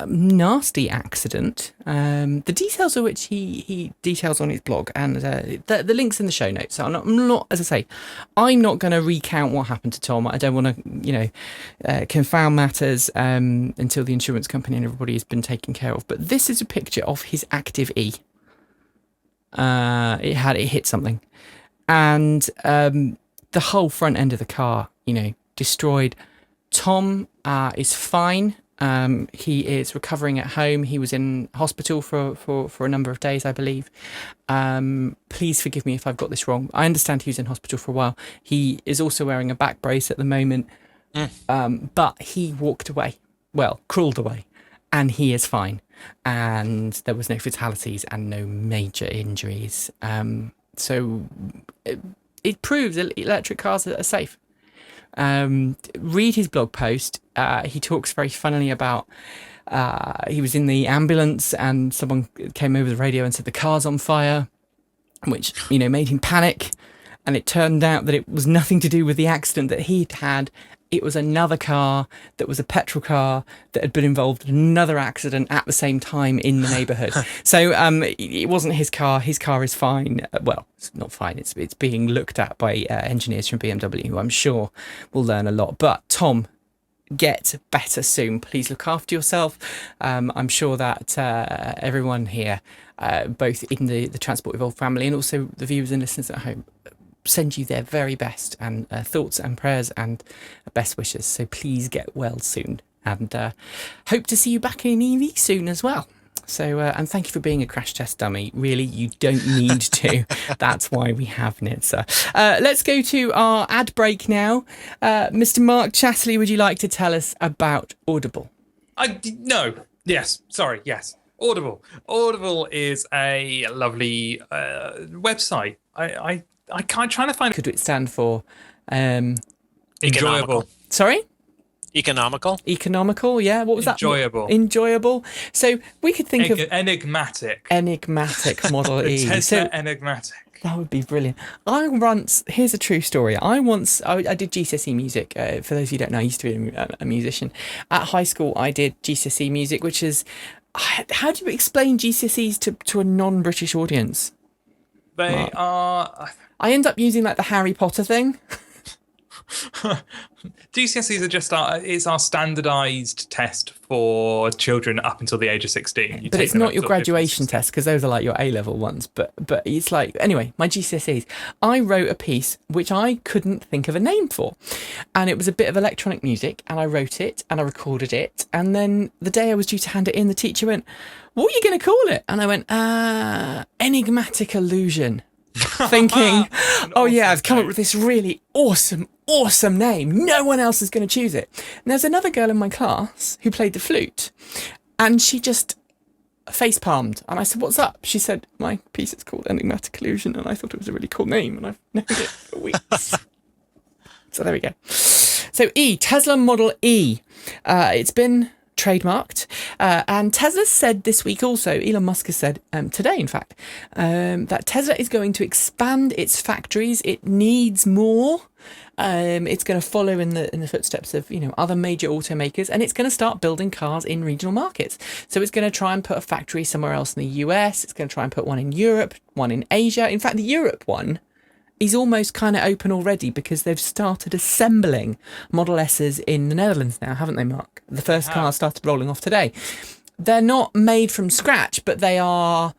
nasty accident, the details of which he details on his blog, and the link's in the show notes. So I'm not, as I say, I'm not going to recount what happened to Tom. I don't want to, confound matters until the insurance company and everybody has been taken care of. But this is a picture of his Active E. It hit something, and the whole front end of the car, destroyed. Tom is fine. He is recovering at home. He was in hospital for a number of days, I believe. Please forgive me if I've got this wrong. I understand he was in hospital for a while. He is also wearing a back brace at the moment. But he walked away. Well, crawled away. And he is fine. And there was no fatalities and no major injuries. So it proves that electric cars are safe. Read his blog post. He talks very funnily about he was in the ambulance and someone came over the radio and said the car's on fire, which made him panic, and it turned out that it was nothing to do with the accident that he'd had. It was another car that was a petrol car that had been involved in another accident at the same time in the neighbourhood. So it wasn't his car. His car is fine. Well, it's not fine. It's being looked at by engineers from BMW, who I'm sure will learn a lot. But Tom, get better soon. Please look after yourself. I'm sure that everyone here, both in the Transport Evolved family and also the viewers and listeners at home, send you their very best and thoughts and prayers and best wishes. So please get well soon, and hope to see you back in EV soon as well. So and thank you for being a crash test dummy. Really, you don't need to. That's why we have Nitsa. Let's go to our ad break now. Mr. Mark Chatterley, would you like to tell us about Audible? No. Yes. Sorry. Yes. Audible. Audible is a lovely website. I can't trying to find. Could it stand for? Enjoyable. Sorry? Economical. Economical, yeah. What was Enjoyable. that? Enjoyable. So we could think of enigmatic. Enigmatic Model E. Tesla enigmatic. That would be brilliant. Here's a true story. I did GCSE music. For those of you who don't know, I used to be a musician. At high school, I did GCSE music, which is, how do you explain GCSEs to a non-British audience? They are. I end up using like the Harry Potter thing. GCSEs are just it's our standardised test for children up until the age of 16. But it's not your graduation test, because those are like your A-level ones. But it's like, anyway, my GCSEs. I wrote a piece which I couldn't think of a name for. And it was a bit of electronic music, and I wrote it and I recorded it. And then the day I was due to hand it in, the teacher went, "What are you going to call it?" And I went, Enigmatic Illusion. Thinking, oh yeah, I've come up with this really awesome name. No one else is going to choose it. And there's another girl in my class who played the flute, and she just face palmed. And I said, "What's up?" She said, "My piece is called Enigmatic Illusion, and I thought it was a really cool name, and I've known it for weeks." So there we go. So Tesla Model E. It's been trademarked, and Tesla said this week also, Elon Musk has said today in fact, that Tesla is going to expand its factories. It needs more. It's going to follow in the footsteps of other major automakers, and it's going to start building cars in regional markets. So it's going to try and put a factory somewhere else in the US. It's going to try and put one in Europe, one in Asia. In fact, the Europe one is almost kind of open already, because they've started assembling Model S's in the Netherlands now, haven't they, Mark? The first car started rolling off today. They're not made from scratch, but they are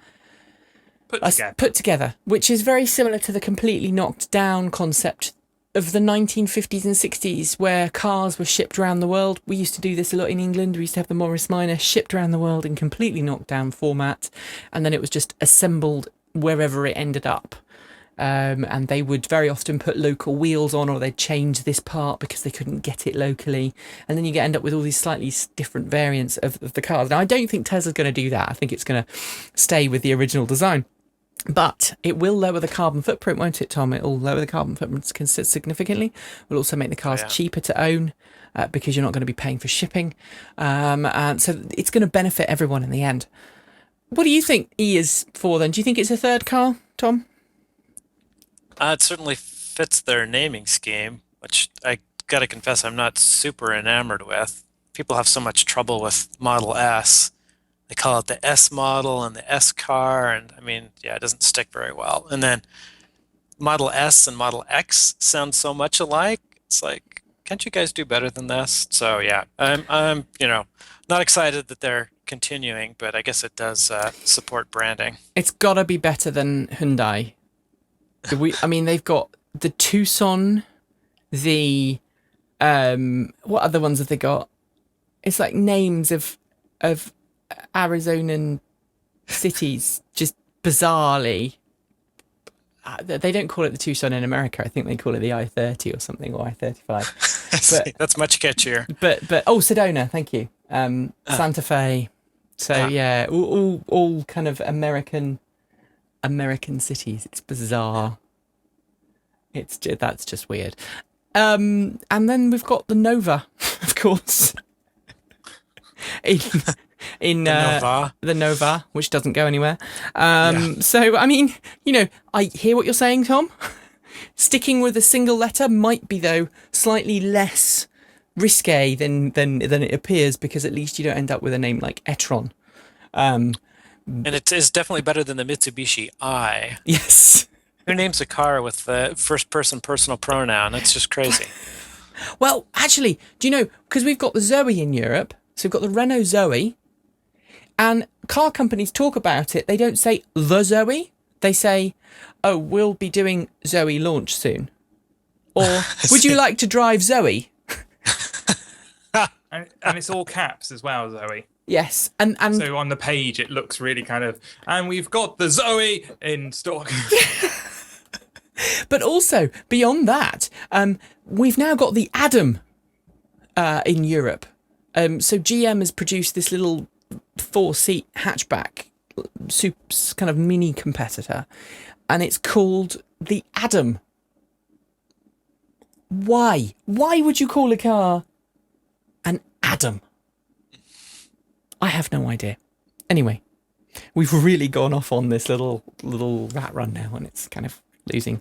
put together, which is very similar to the completely knocked down concept of the 1950s and 60s, where cars were shipped around the world. We used to do this a lot in England. We used to have the Morris Minor shipped around the world in completely knocked down format, and then it was just assembled wherever it ended up. And they would very often put local wheels on, or they'd change this part because they couldn't get it locally. And then you end up with all these slightly different variants of the cars. Now, I don't think Tesla's going to do that. I think it's going to stay with the original design. But it will lower the carbon footprint, won't it, Tom? It will lower the carbon footprint significantly. It will also make the cars cheaper to own because you're not going to be paying for shipping. And so it's going to benefit everyone in the end. What do you think E is for then? Do you think it's a third car, Tom? It certainly fits their naming scheme, which I got to confess I'm not super enamored with. People have so much trouble with Model S. They call it the S model and the S car, and I mean, yeah, it doesn't stick very well. And then Model S and Model X sound so much alike. It's like, can't you guys do better than this? So yeah, I'm not excited that they're continuing, but I guess it does support branding. It's got to be better than Hyundai. They've got the Tucson, the what other ones have they got? It's like names of Arizonan cities, just bizarrely. They don't call it the Tucson in America. I think they call it the I-30 or something, or I-35. But that's much catchier. But Sedona, thank you. Santa Fe. So yeah, all kind of American cities. It's bizarre. That's just weird. And then we've got the Nova, of course. in the Nova, which doesn't go anywhere. So, I mean, I hear what you're saying, Tom. Sticking with a single letter might be, though, slightly less risque than it appears, because at least you don't end up with a name like e-tron. And it is definitely better than the Mitsubishi I. Yes. Who names a car with the first-person personal pronoun? That's just crazy. Well, actually, do you know, because we've got the Zoe in Europe, so we've got the Renault Zoe, and car companies talk about it. They don't say the Zoe. They say, oh, we'll be doing Zoe launch soon. Or, would you like to drive Zoe? and it's all caps as well, Zoe. Yes. And so on the page, it looks really kind of, and we've got the Zoe in stock. But also, beyond that, we've now got the Adam in Europe. So GM has produced this little 4-seat hatchback, kind of mini competitor, and it's called the Adam. Why? Why would you call a car an Adam? I have no idea. Anyway, we've really gone off on this little rat run now, and it's kind of losing.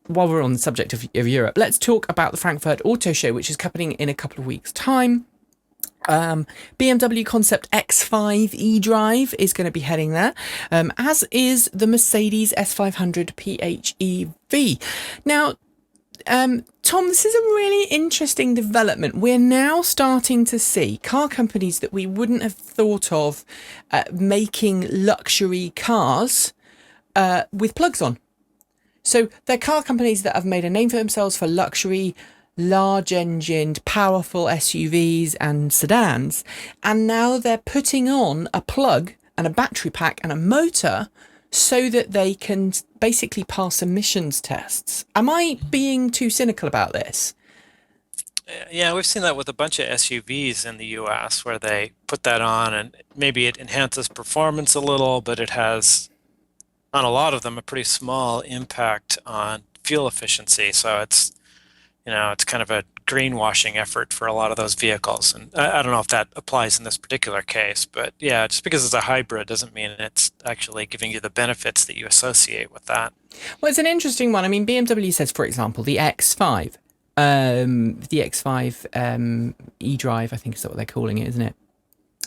While we're on the subject of Europe, let's talk about the Frankfurt Auto Show, which is happening in a couple of weeks' time. BMW Concept X5 eDrive is going to be heading there, as is the Mercedes S500 PHEV. Now, Tom, this is a really interesting development. We're now starting to see car companies that we wouldn't have thought of making luxury cars with plugs on. So they're car companies that have made a name for themselves for luxury, large-engined, powerful SUVs and sedans, and now they're putting on a plug and a battery pack and a motor so that they can basically pass emissions tests. Am I being too cynical about this? Yeah, we've seen that with a bunch of SUVs in the US where they put that on and maybe it enhances performance a little, but it has, on a lot of them, a pretty small impact on fuel efficiency. So it's, it's kind of a greenwashing effort for a lot of those vehicles. And I don't know if that applies in this particular case, but yeah, just because it's a hybrid doesn't mean it's actually giving you the benefits that you associate with that. Well, it's an interesting one. I mean, BMW says, for example, the X5, eDrive, I think is what they're calling it, isn't it?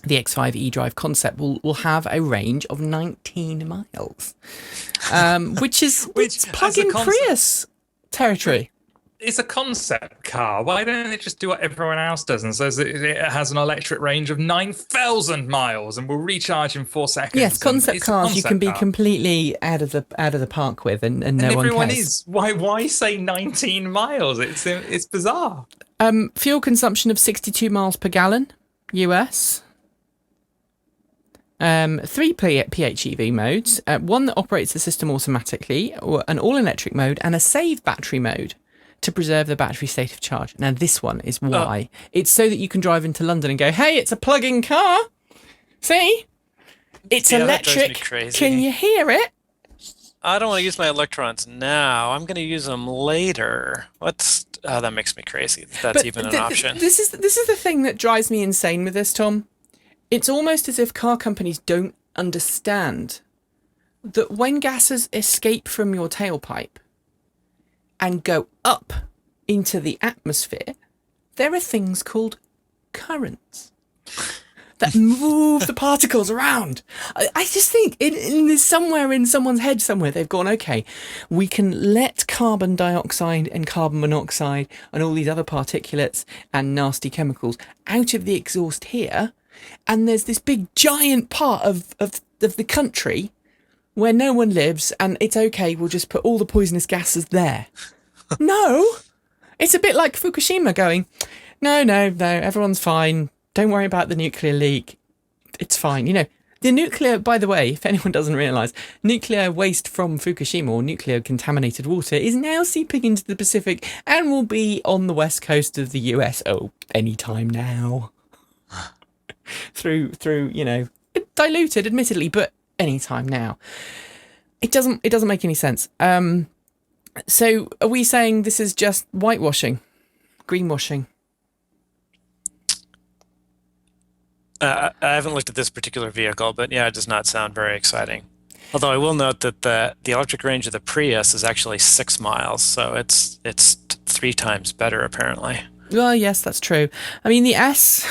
The X5 eDrive concept will have a range of 19 miles, which is plug-in Prius territory. it's a concept car. Why don't they just do what everyone else does and says it has an electric range of 9,000 miles and will recharge in 4 seconds? Yes, concept It's a cars you can be car. completely out of the park with, and no And one everyone cares. is. Why say 19 miles? It's bizarre. Fuel consumption of 62 miles per gallon, US. 3 PHEV modes, one that operates the system automatically, or an all-electric mode, and a save battery mode to preserve the battery state of charge. Now, this one is why. It's so that you can drive into London and go, hey, it's a plug-in car. See? It's electric. That drives me crazy. Can you hear it? I don't want to use my electrons now. I'm going to use them later. That makes me crazy. That's even an option. This is the thing that drives me insane with this, Tom. It's almost as if car companies don't understand that when gases escape from your tailpipe and go up into the atmosphere, there are things called currents that move the particles around. I just think somewhere in someone's head somewhere they've gone, okay, we can let carbon dioxide and carbon monoxide and all these other particulates and nasty chemicals out of the exhaust here, and there's this big giant part of the country where no one lives, and it's okay, we'll just put all the poisonous gases there. No! It's a bit like Fukushima going, no, everyone's fine. Don't worry about the nuclear leak. It's fine. You know, the nuclear, by the way, if anyone doesn't realise, nuclear waste from Fukushima, or nuclear contaminated water, is now seeping into the Pacific and will be on the west coast of the US, any time now. through, you know, diluted, admittedly, but any time now. It doesn't make any sense. So are we saying this is just whitewashing, greenwashing? I haven't looked at this particular vehicle, but yeah, it does not sound very exciting. Although I will note that the electric range of the Prius is actually 6 miles, so it's 3 times better apparently. Well, yes, that's true. I mean, the S.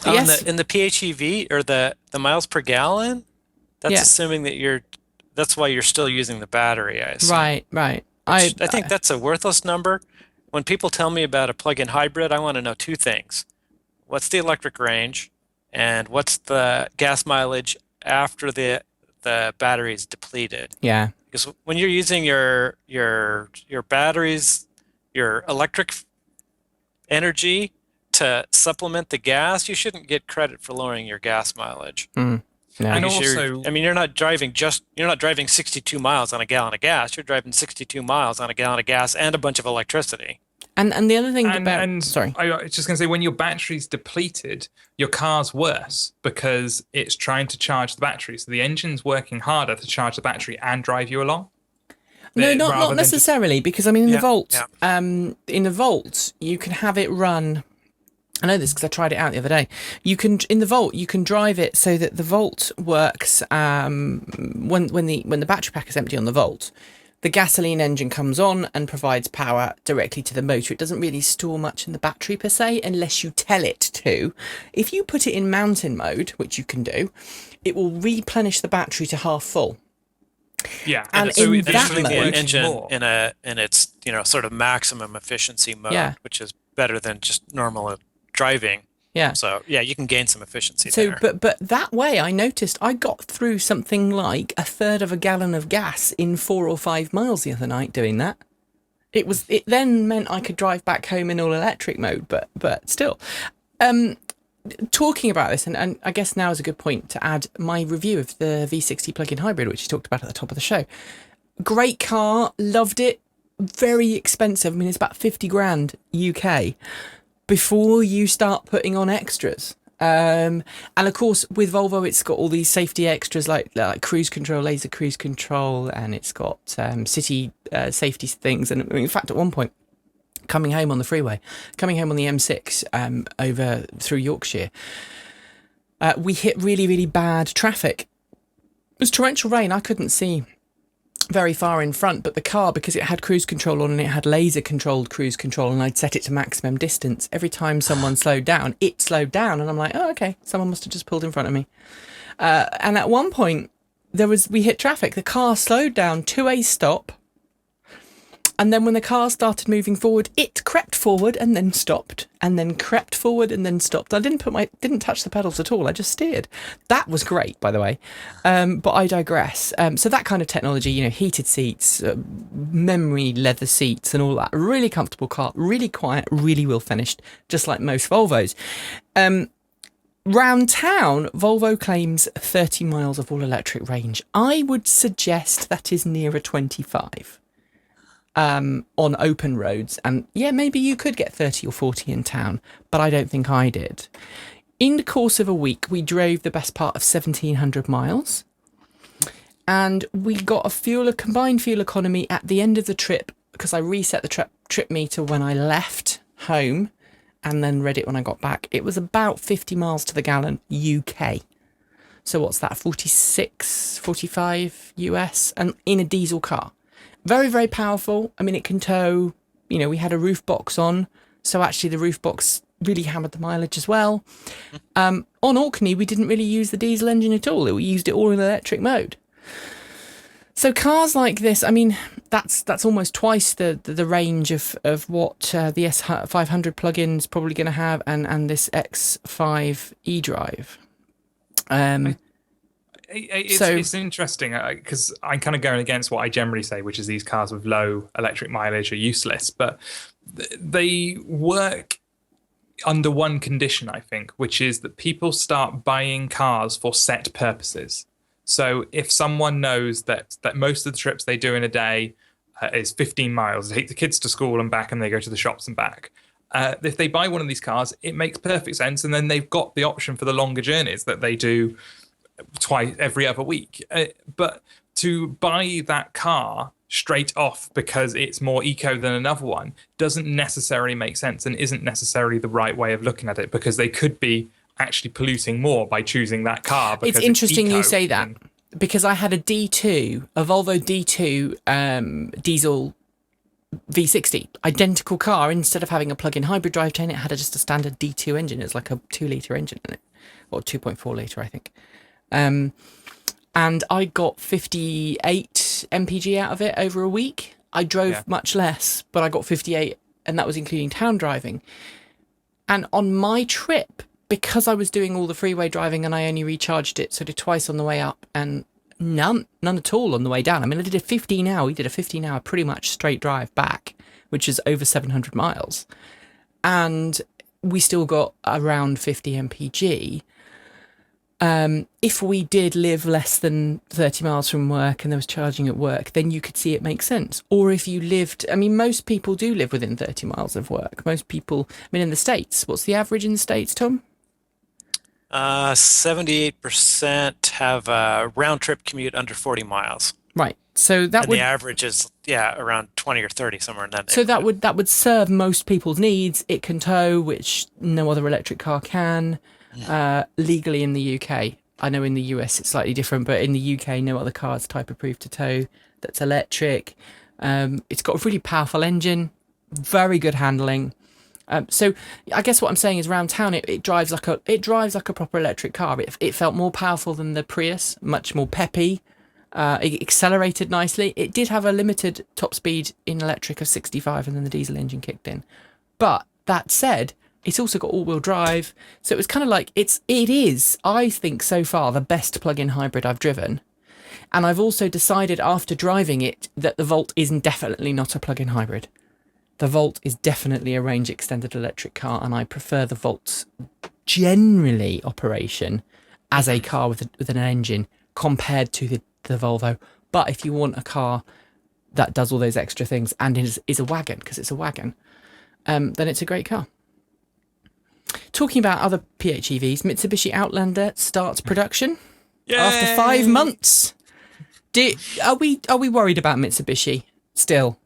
In the PHEV or the miles per gallon, that's assuming that that's why you're still using the battery, I assume. Right. I think that's a worthless number. When people tell me about a plug-in hybrid, I want to know 2 things. What's the electric range? And what's the gas mileage after the battery is depleted? Yeah. Because when you're using your batteries, your electric energy to supplement the gas, you shouldn't get credit for lowering your gas mileage. No. And also, you're not driving 62 miles on a gallon of gas. You're driving 62 miles on a gallon of gas and a bunch of electricity. And the other thing sorry, I was just going to say, when your battery's depleted, your car's worse because it's trying to charge the battery. So the engine's working harder to charge the battery and drive you along. No, not necessarily, because I mean, in the Volt, you can have it run. I know this because I tried it out the other day. In the Volt, you can drive it so that the Volt works when the battery pack is empty on the Volt. The gasoline engine comes on and provides power directly to the motor. It doesn't really store much in the battery per se, unless you tell it to. If you put it in mountain mode, which you can do, it will replenish the battery to half full. Yeah, and so in that putting the mode, engine in its sort of maximum efficiency mode, which is better than just normal driving. Yeah. So yeah, you can gain some efficiency there. But that way, I noticed I got through something like 1/3 of a gallon of gas in 4 or 5 miles the other night doing that. It then meant I could drive back home in all electric mode, but still. Talking about this, and I guess now is a good point to add my review of the V60 plug-in hybrid, which you talked about at the top of the show. Great car, loved it. Very expensive. I mean, it's about 50 grand UK. Before you start putting on extras. And of course, with Volvo, it's got all these safety extras like cruise control, laser cruise control, and it's got city safety things. And in fact, at one point, coming home on the M6 over through Yorkshire, we hit really, really bad traffic. It was torrential rain. I couldn't see very far in front, but the car, because it had cruise control on and it had laser controlled cruise control, and I'd set it to maximum distance, every time someone slowed down, it slowed down, and I'm like, oh, okay, someone must have just pulled in front of me. And at one point we hit traffic, the car slowed down to a stop, And then when the car started moving forward, it crept forward and then stopped, and then crept forward and then stopped. I didn't touch the pedals at all. I just steered. That was great, by the way. But I digress. So that kind of technology, heated seats, memory leather seats, and all that. Really comfortable car, really quiet, really well finished, just like most Volvos. Round town, Volvo claims 30 miles of all-electric range. I would suggest that is nearer 25 on open roads. And yeah, maybe you could get 30 or 40 in town, but I don't think I did. In the course of a week, we drove the best part of 1,700 miles. And we got a combined fuel economy at the end of the trip, because I reset the trip meter when I left home and then read it when I got back. It was about 50 miles to the gallon UK. So what's that, 46, 45 US, and in a diesel car. Very, very powerful. I mean, it can tow, we had a roof box on, so actually the roof box really hammered the mileage as well. On Orkney, we didn't really use the diesel engine at all. We used it all in electric mode. So cars like this, I mean, that's almost twice the range of what the S500 plug-in's probably going to have, and this X5 eDrive. It's interesting because I'm kind of going against what I generally say, which is these cars with low electric mileage are useless, but they work under one condition, I think, which is that people start buying cars for set purposes. So if someone knows that most of the trips they do in a day is 15 miles, they take the kids to school and back, and they go to the shops and back. If they buy one of these cars, it makes perfect sense. And then they've got the option for the longer journeys that they do every other week. But to buy that car straight off because it's more eco than another one doesn't necessarily make sense and isn't necessarily the right way of looking at it, because they could be actually polluting more by choosing that car. It's interesting you say that, because I had a Volvo D2 diesel V60, identical car. Instead of having a plug-in hybrid drivetrain, it had just a standard D2 engine. It's like a 2-litre engine in it, or 2.4 litre, I think. And I got 58 mpg out of it over a week. I drove much less, but I got 58, and that was including town driving. And on my trip, because I was doing all the freeway driving and I only recharged it sort of twice on the way up and none at all on the way down. I mean, we did a 15-hour pretty much straight drive back, which is over 700 miles. And we still got around 50 mpg. If we did live less than 30 miles from work and there was charging at work, then you could see it makes sense. Or if you lived, I mean, most people do live within 30 miles of work. Most people, I mean, in the States, what's the average in the States, Tom? 78% have a round trip commute under 40 miles. Right. So that and would, the average is around 20 or 30, somewhere in that so neighborhood. that would serve most people's needs. It can tow, which no other electric car can, legally in the UK. I know in the US it's slightly different, but in the UK no other car is type approved to tow that's electric. It's got a really powerful engine, very good handling. So I guess what I'm saying is, around town it drives like a proper electric car. It felt more powerful than the Prius, much more peppy. It accelerated nicely. It did have a limited top speed in electric of 65, and then the diesel engine kicked in. But that said, it's also got all-wheel drive, so it was kind of like it is, I think, so far the best plug-in hybrid I've driven. And I've also decided after driving it that the Volt is definitely not a plug-in hybrid. The Volt is definitely a range extended electric car, and I prefer the Volt's generally operation as a car with an engine compared to the Volvo. But if you want a car that does all those extra things and is a wagon, because it's a wagon, then it's a great car. Talking about other PHEVs, Mitsubishi Outlander starts production. Yay! After 5 months. Are we worried about Mitsubishi still?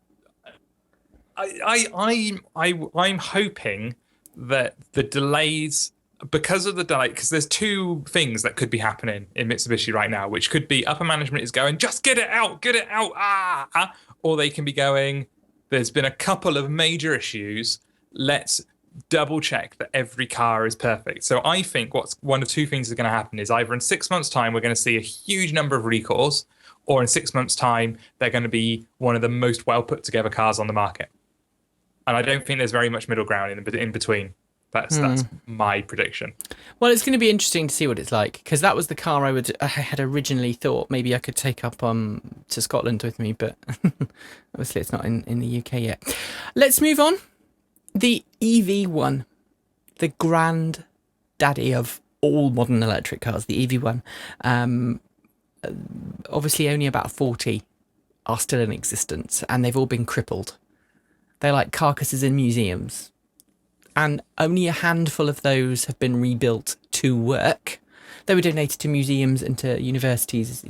I'm hoping that the delays, because of the delay, because there's two things that could be happening in Mitsubishi right now, which could be upper management is going, just get it out, or they can be going, there's been a couple of major issues, let's double check that every car is perfect. So I think one of two things is going to happen is either in 6 months' time we're going to see a huge number of recalls, or in 6 months' time, they're going to be one of the most well put together cars on the market. And I don't think there's very much middle ground in between. That's my prediction. Well, it's going to be interesting to see what it's like, because that was the car I had originally thought maybe I could take up to Scotland with me, but obviously it's not in the UK yet. Let's move on. The EV1, the granddaddy of all modern electric cars, the EV1. Obviously only about 40 are still in existence, and they've all been crippled. They're like carcasses in museums. And only a handful of those have been rebuilt to work. They were donated to museums and to universities,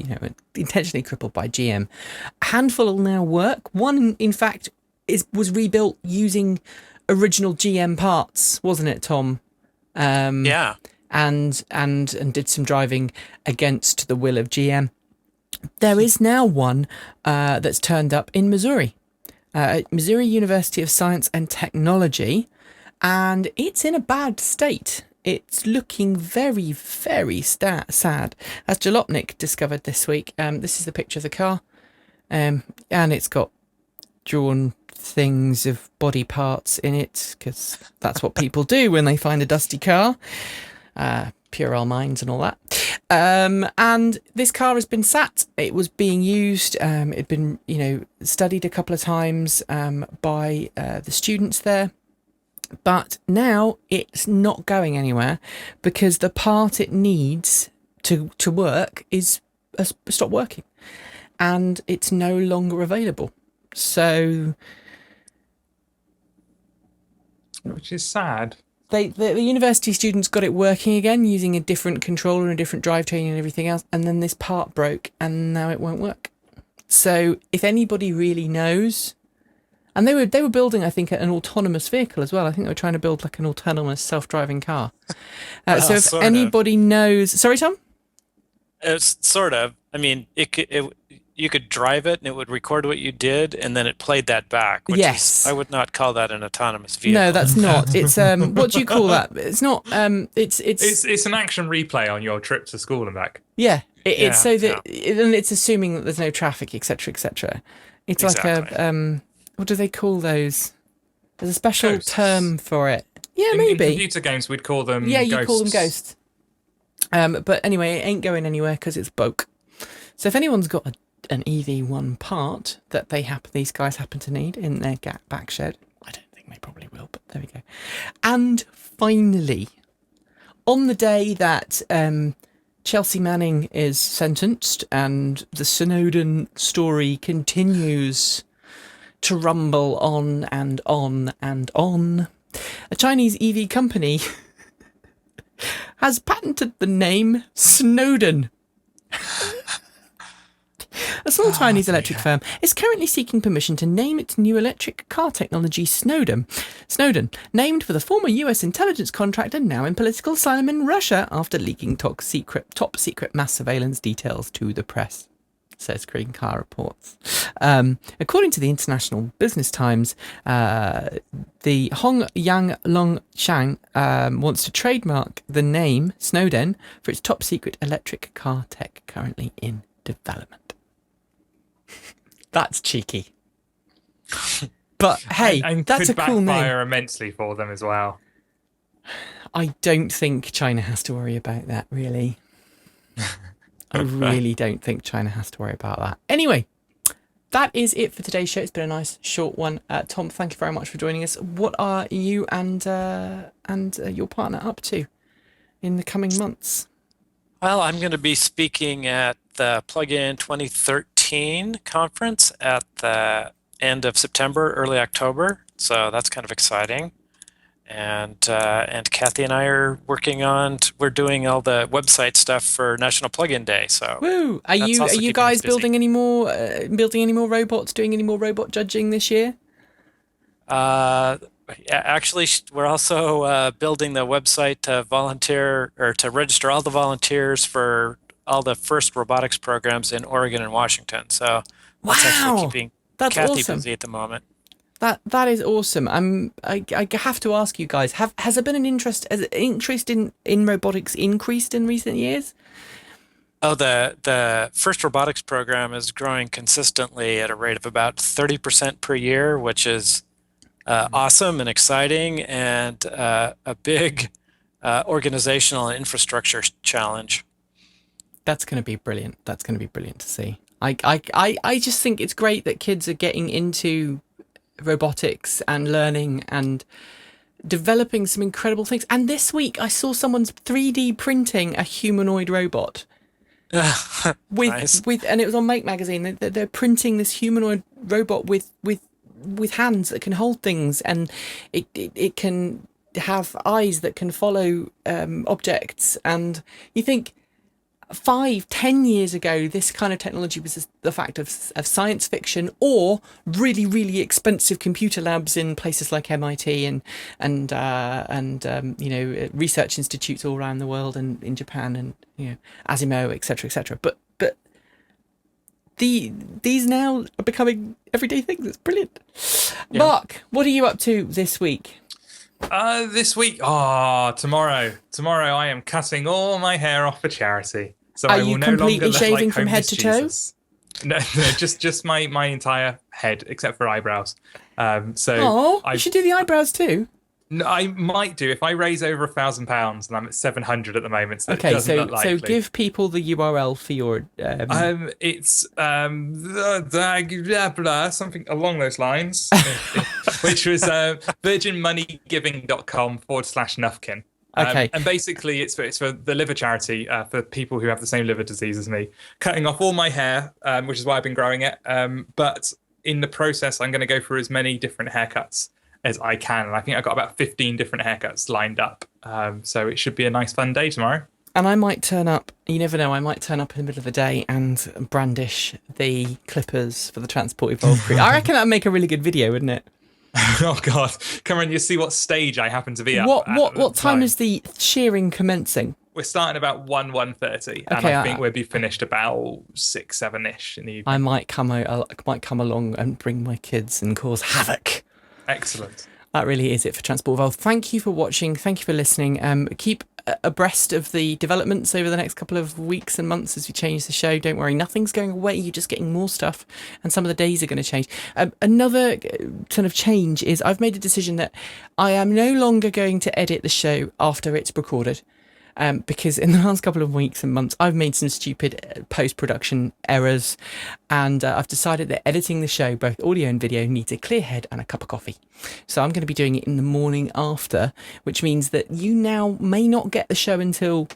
intentionally crippled by GM. A handful will now work. One, in fact, was rebuilt using original GM parts, wasn't it, Tom? Yeah. And did some driving against the will of GM. There is now one that's turned up in Missouri, Missouri University of Science and Technology. And it's in a bad state. It's looking very, very sad. As Jalopnik discovered this week, this is the picture of the car. And it's got drawn things of body parts in it, because that's what people do when they find a dusty car. Puerile minds and all that. And this car has been sat. It was being used. It'd been, studied a couple of times by the students there. But now it's not going anywhere because the part it needs to work is stopped working, and it's no longer available. So, which is sad. The university students got it working again using a different controller and a different drivetrain and everything else, and then this part broke, and now it won't work. So, if anybody really knows. And they were building, I think, an autonomous vehicle as well. I think they were trying to build like an autonomous self-driving car. So if anybody knows... Sorry, Tom? It's sort of. I mean, you could drive it and it would record what you did, and then it played that back. Yes. I would not call that an autonomous vehicle. No, that's not. It's what do you call that? It's not. It's an action replay on your trip to school and back. Yeah. It's so that and it's assuming that there's no traffic, etc., etc. It's exactly. Like a what do they call those? There's a special Ghosts. Term for it. Yeah, maybe. In computer games, we'd call them ghosts. You call them ghosts. But anyway, it ain't going anywhere because it's broke. So if anyone's got an EV1 part that these guys happen to need in their back shed, I don't think they probably will, but there we go. And finally, on the day that Chelsea Manning is sentenced and the Snowden story continues to rumble on and on and on, a Chinese EV company has patented the name Snowden. A small Chinese electric firm is currently seeking permission to name its new electric car technology Snowden. Snowden, named for the former US intelligence contractor now in political asylum in Russia after leaking top secret mass surveillance details to the press, says Green Car Reports. According to the International Business Times, the Hong Yang Long Shang wants to trademark the name Snowden for its top secret electric car tech currently in development. That's cheeky. But hey, and that's a cool name. Could backfire immensely for them as well. I don't think China has to worry about that, really. I really don't think China has to worry about that. Anyway, that is it for today's show. It's been a nice short one. Tom, thank you very much for joining us. What are you and your partner up to in the coming months? Well, I'm going to be speaking at the Plug-in 2013 conference at the end of September, early October. So that's kind of exciting. And Kathy and I are we're doing all the website stuff for National Plug-in Day. So woo! Are you guys building any more robots, doing any more robot judging this year? Actually, we're also building the website to volunteer or to register all the volunteers for all the first robotics programs in Oregon and Washington. So that's actually keeping Kathy busy at the moment. That is awesome. I have to ask you guys: has there been an interest? Has interest in robotics increased in recent years? Oh, the first robotics program is growing consistently at a rate of about 30% per year, which is awesome and exciting, and a big organizational and infrastructure challenge. That's going to be brilliant. That's going to be brilliant to see. I just think it's great that kids are getting into robotics and learning and developing some incredible things. And this week I saw someone's 3D printing a humanoid robot. Nice. And it was on Make magazine. They're printing this humanoid robot with hands that can hold things, and it can have eyes that can follow objects. And you think 5-10 years ago, this kind of technology was the fact of science fiction or really, really expensive computer labs in places like MIT and research institutes all around the world, and in Japan, and Asimov, etc., etc. But these now are becoming everyday things. It's brilliant. Yeah. Mark, what are you up to this week? This week, tomorrow I am cutting all my hair off for charity. So are I will you no completely longer shaving like from head to toe? No, just my entire head except for eyebrows. You should do the eyebrows too. No, I might do if I raise over £1,000, and I'm at 700 at the moment. So okay, so give people the URL for your. It's something along those lines, which was virginmoneygiving.com/Nufkin. Okay. And basically, it's for the liver charity for people who have the same liver disease as me. Cutting off all my hair, which is why I've been growing it. But in the process, I'm going to go through as many different haircuts as I can. And I think I've got about 15 different haircuts lined up. So it should be a nice, fun day tomorrow. And I might turn up, you never know, I might turn up in the middle of the day and brandish the clippers for the Transport Evolve crew. I reckon that would make a really good video, wouldn't it? Oh God, Cameron, you see what stage I happen to be at. What time is the shearing commencing? We're starting about 1:30, and I think we'll be finished about 6-7ish in the evening. I might come along and bring my kids and cause havoc. Excellent. That really is it for Transport Evolve. Thank you for watching. Thank you for listening. Keep abreast of the developments over the next couple of weeks and months as we change the show. Don't worry, nothing's going away. You're just getting more stuff, and some of the days are going to change. Another kind of change is I've made a decision that I am no longer going to edit the show after it's recorded. Because in the last couple of weeks and months, I've made some stupid post-production errors, and I've decided that editing the show, both audio and video, needs a clear head and a cup of coffee. So I'm going to be doing it in the morning after, which means that you now may not get the show until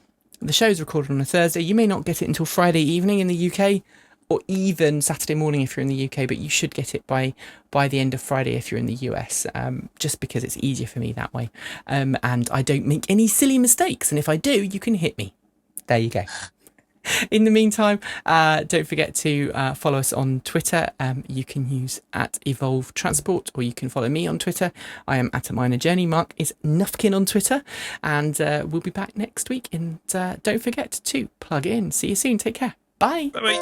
the show's recorded on a Thursday. You may not get it until Friday evening in the UK, or even Saturday morning if you're in the UK, but you should get it by the end of Friday if you're in the US, just because it's easier for me that way. And I don't make any silly mistakes. And if I do, you can hit me. There you go. In the meantime, don't forget to follow us on Twitter. You can use @EvolveTransport, or you can follow me on Twitter. I am @AMinerJourney. Mark is Nufkin on Twitter. And we'll be back next week. And don't forget to plug in. See you soon. Take care. Bye. Bye-bye.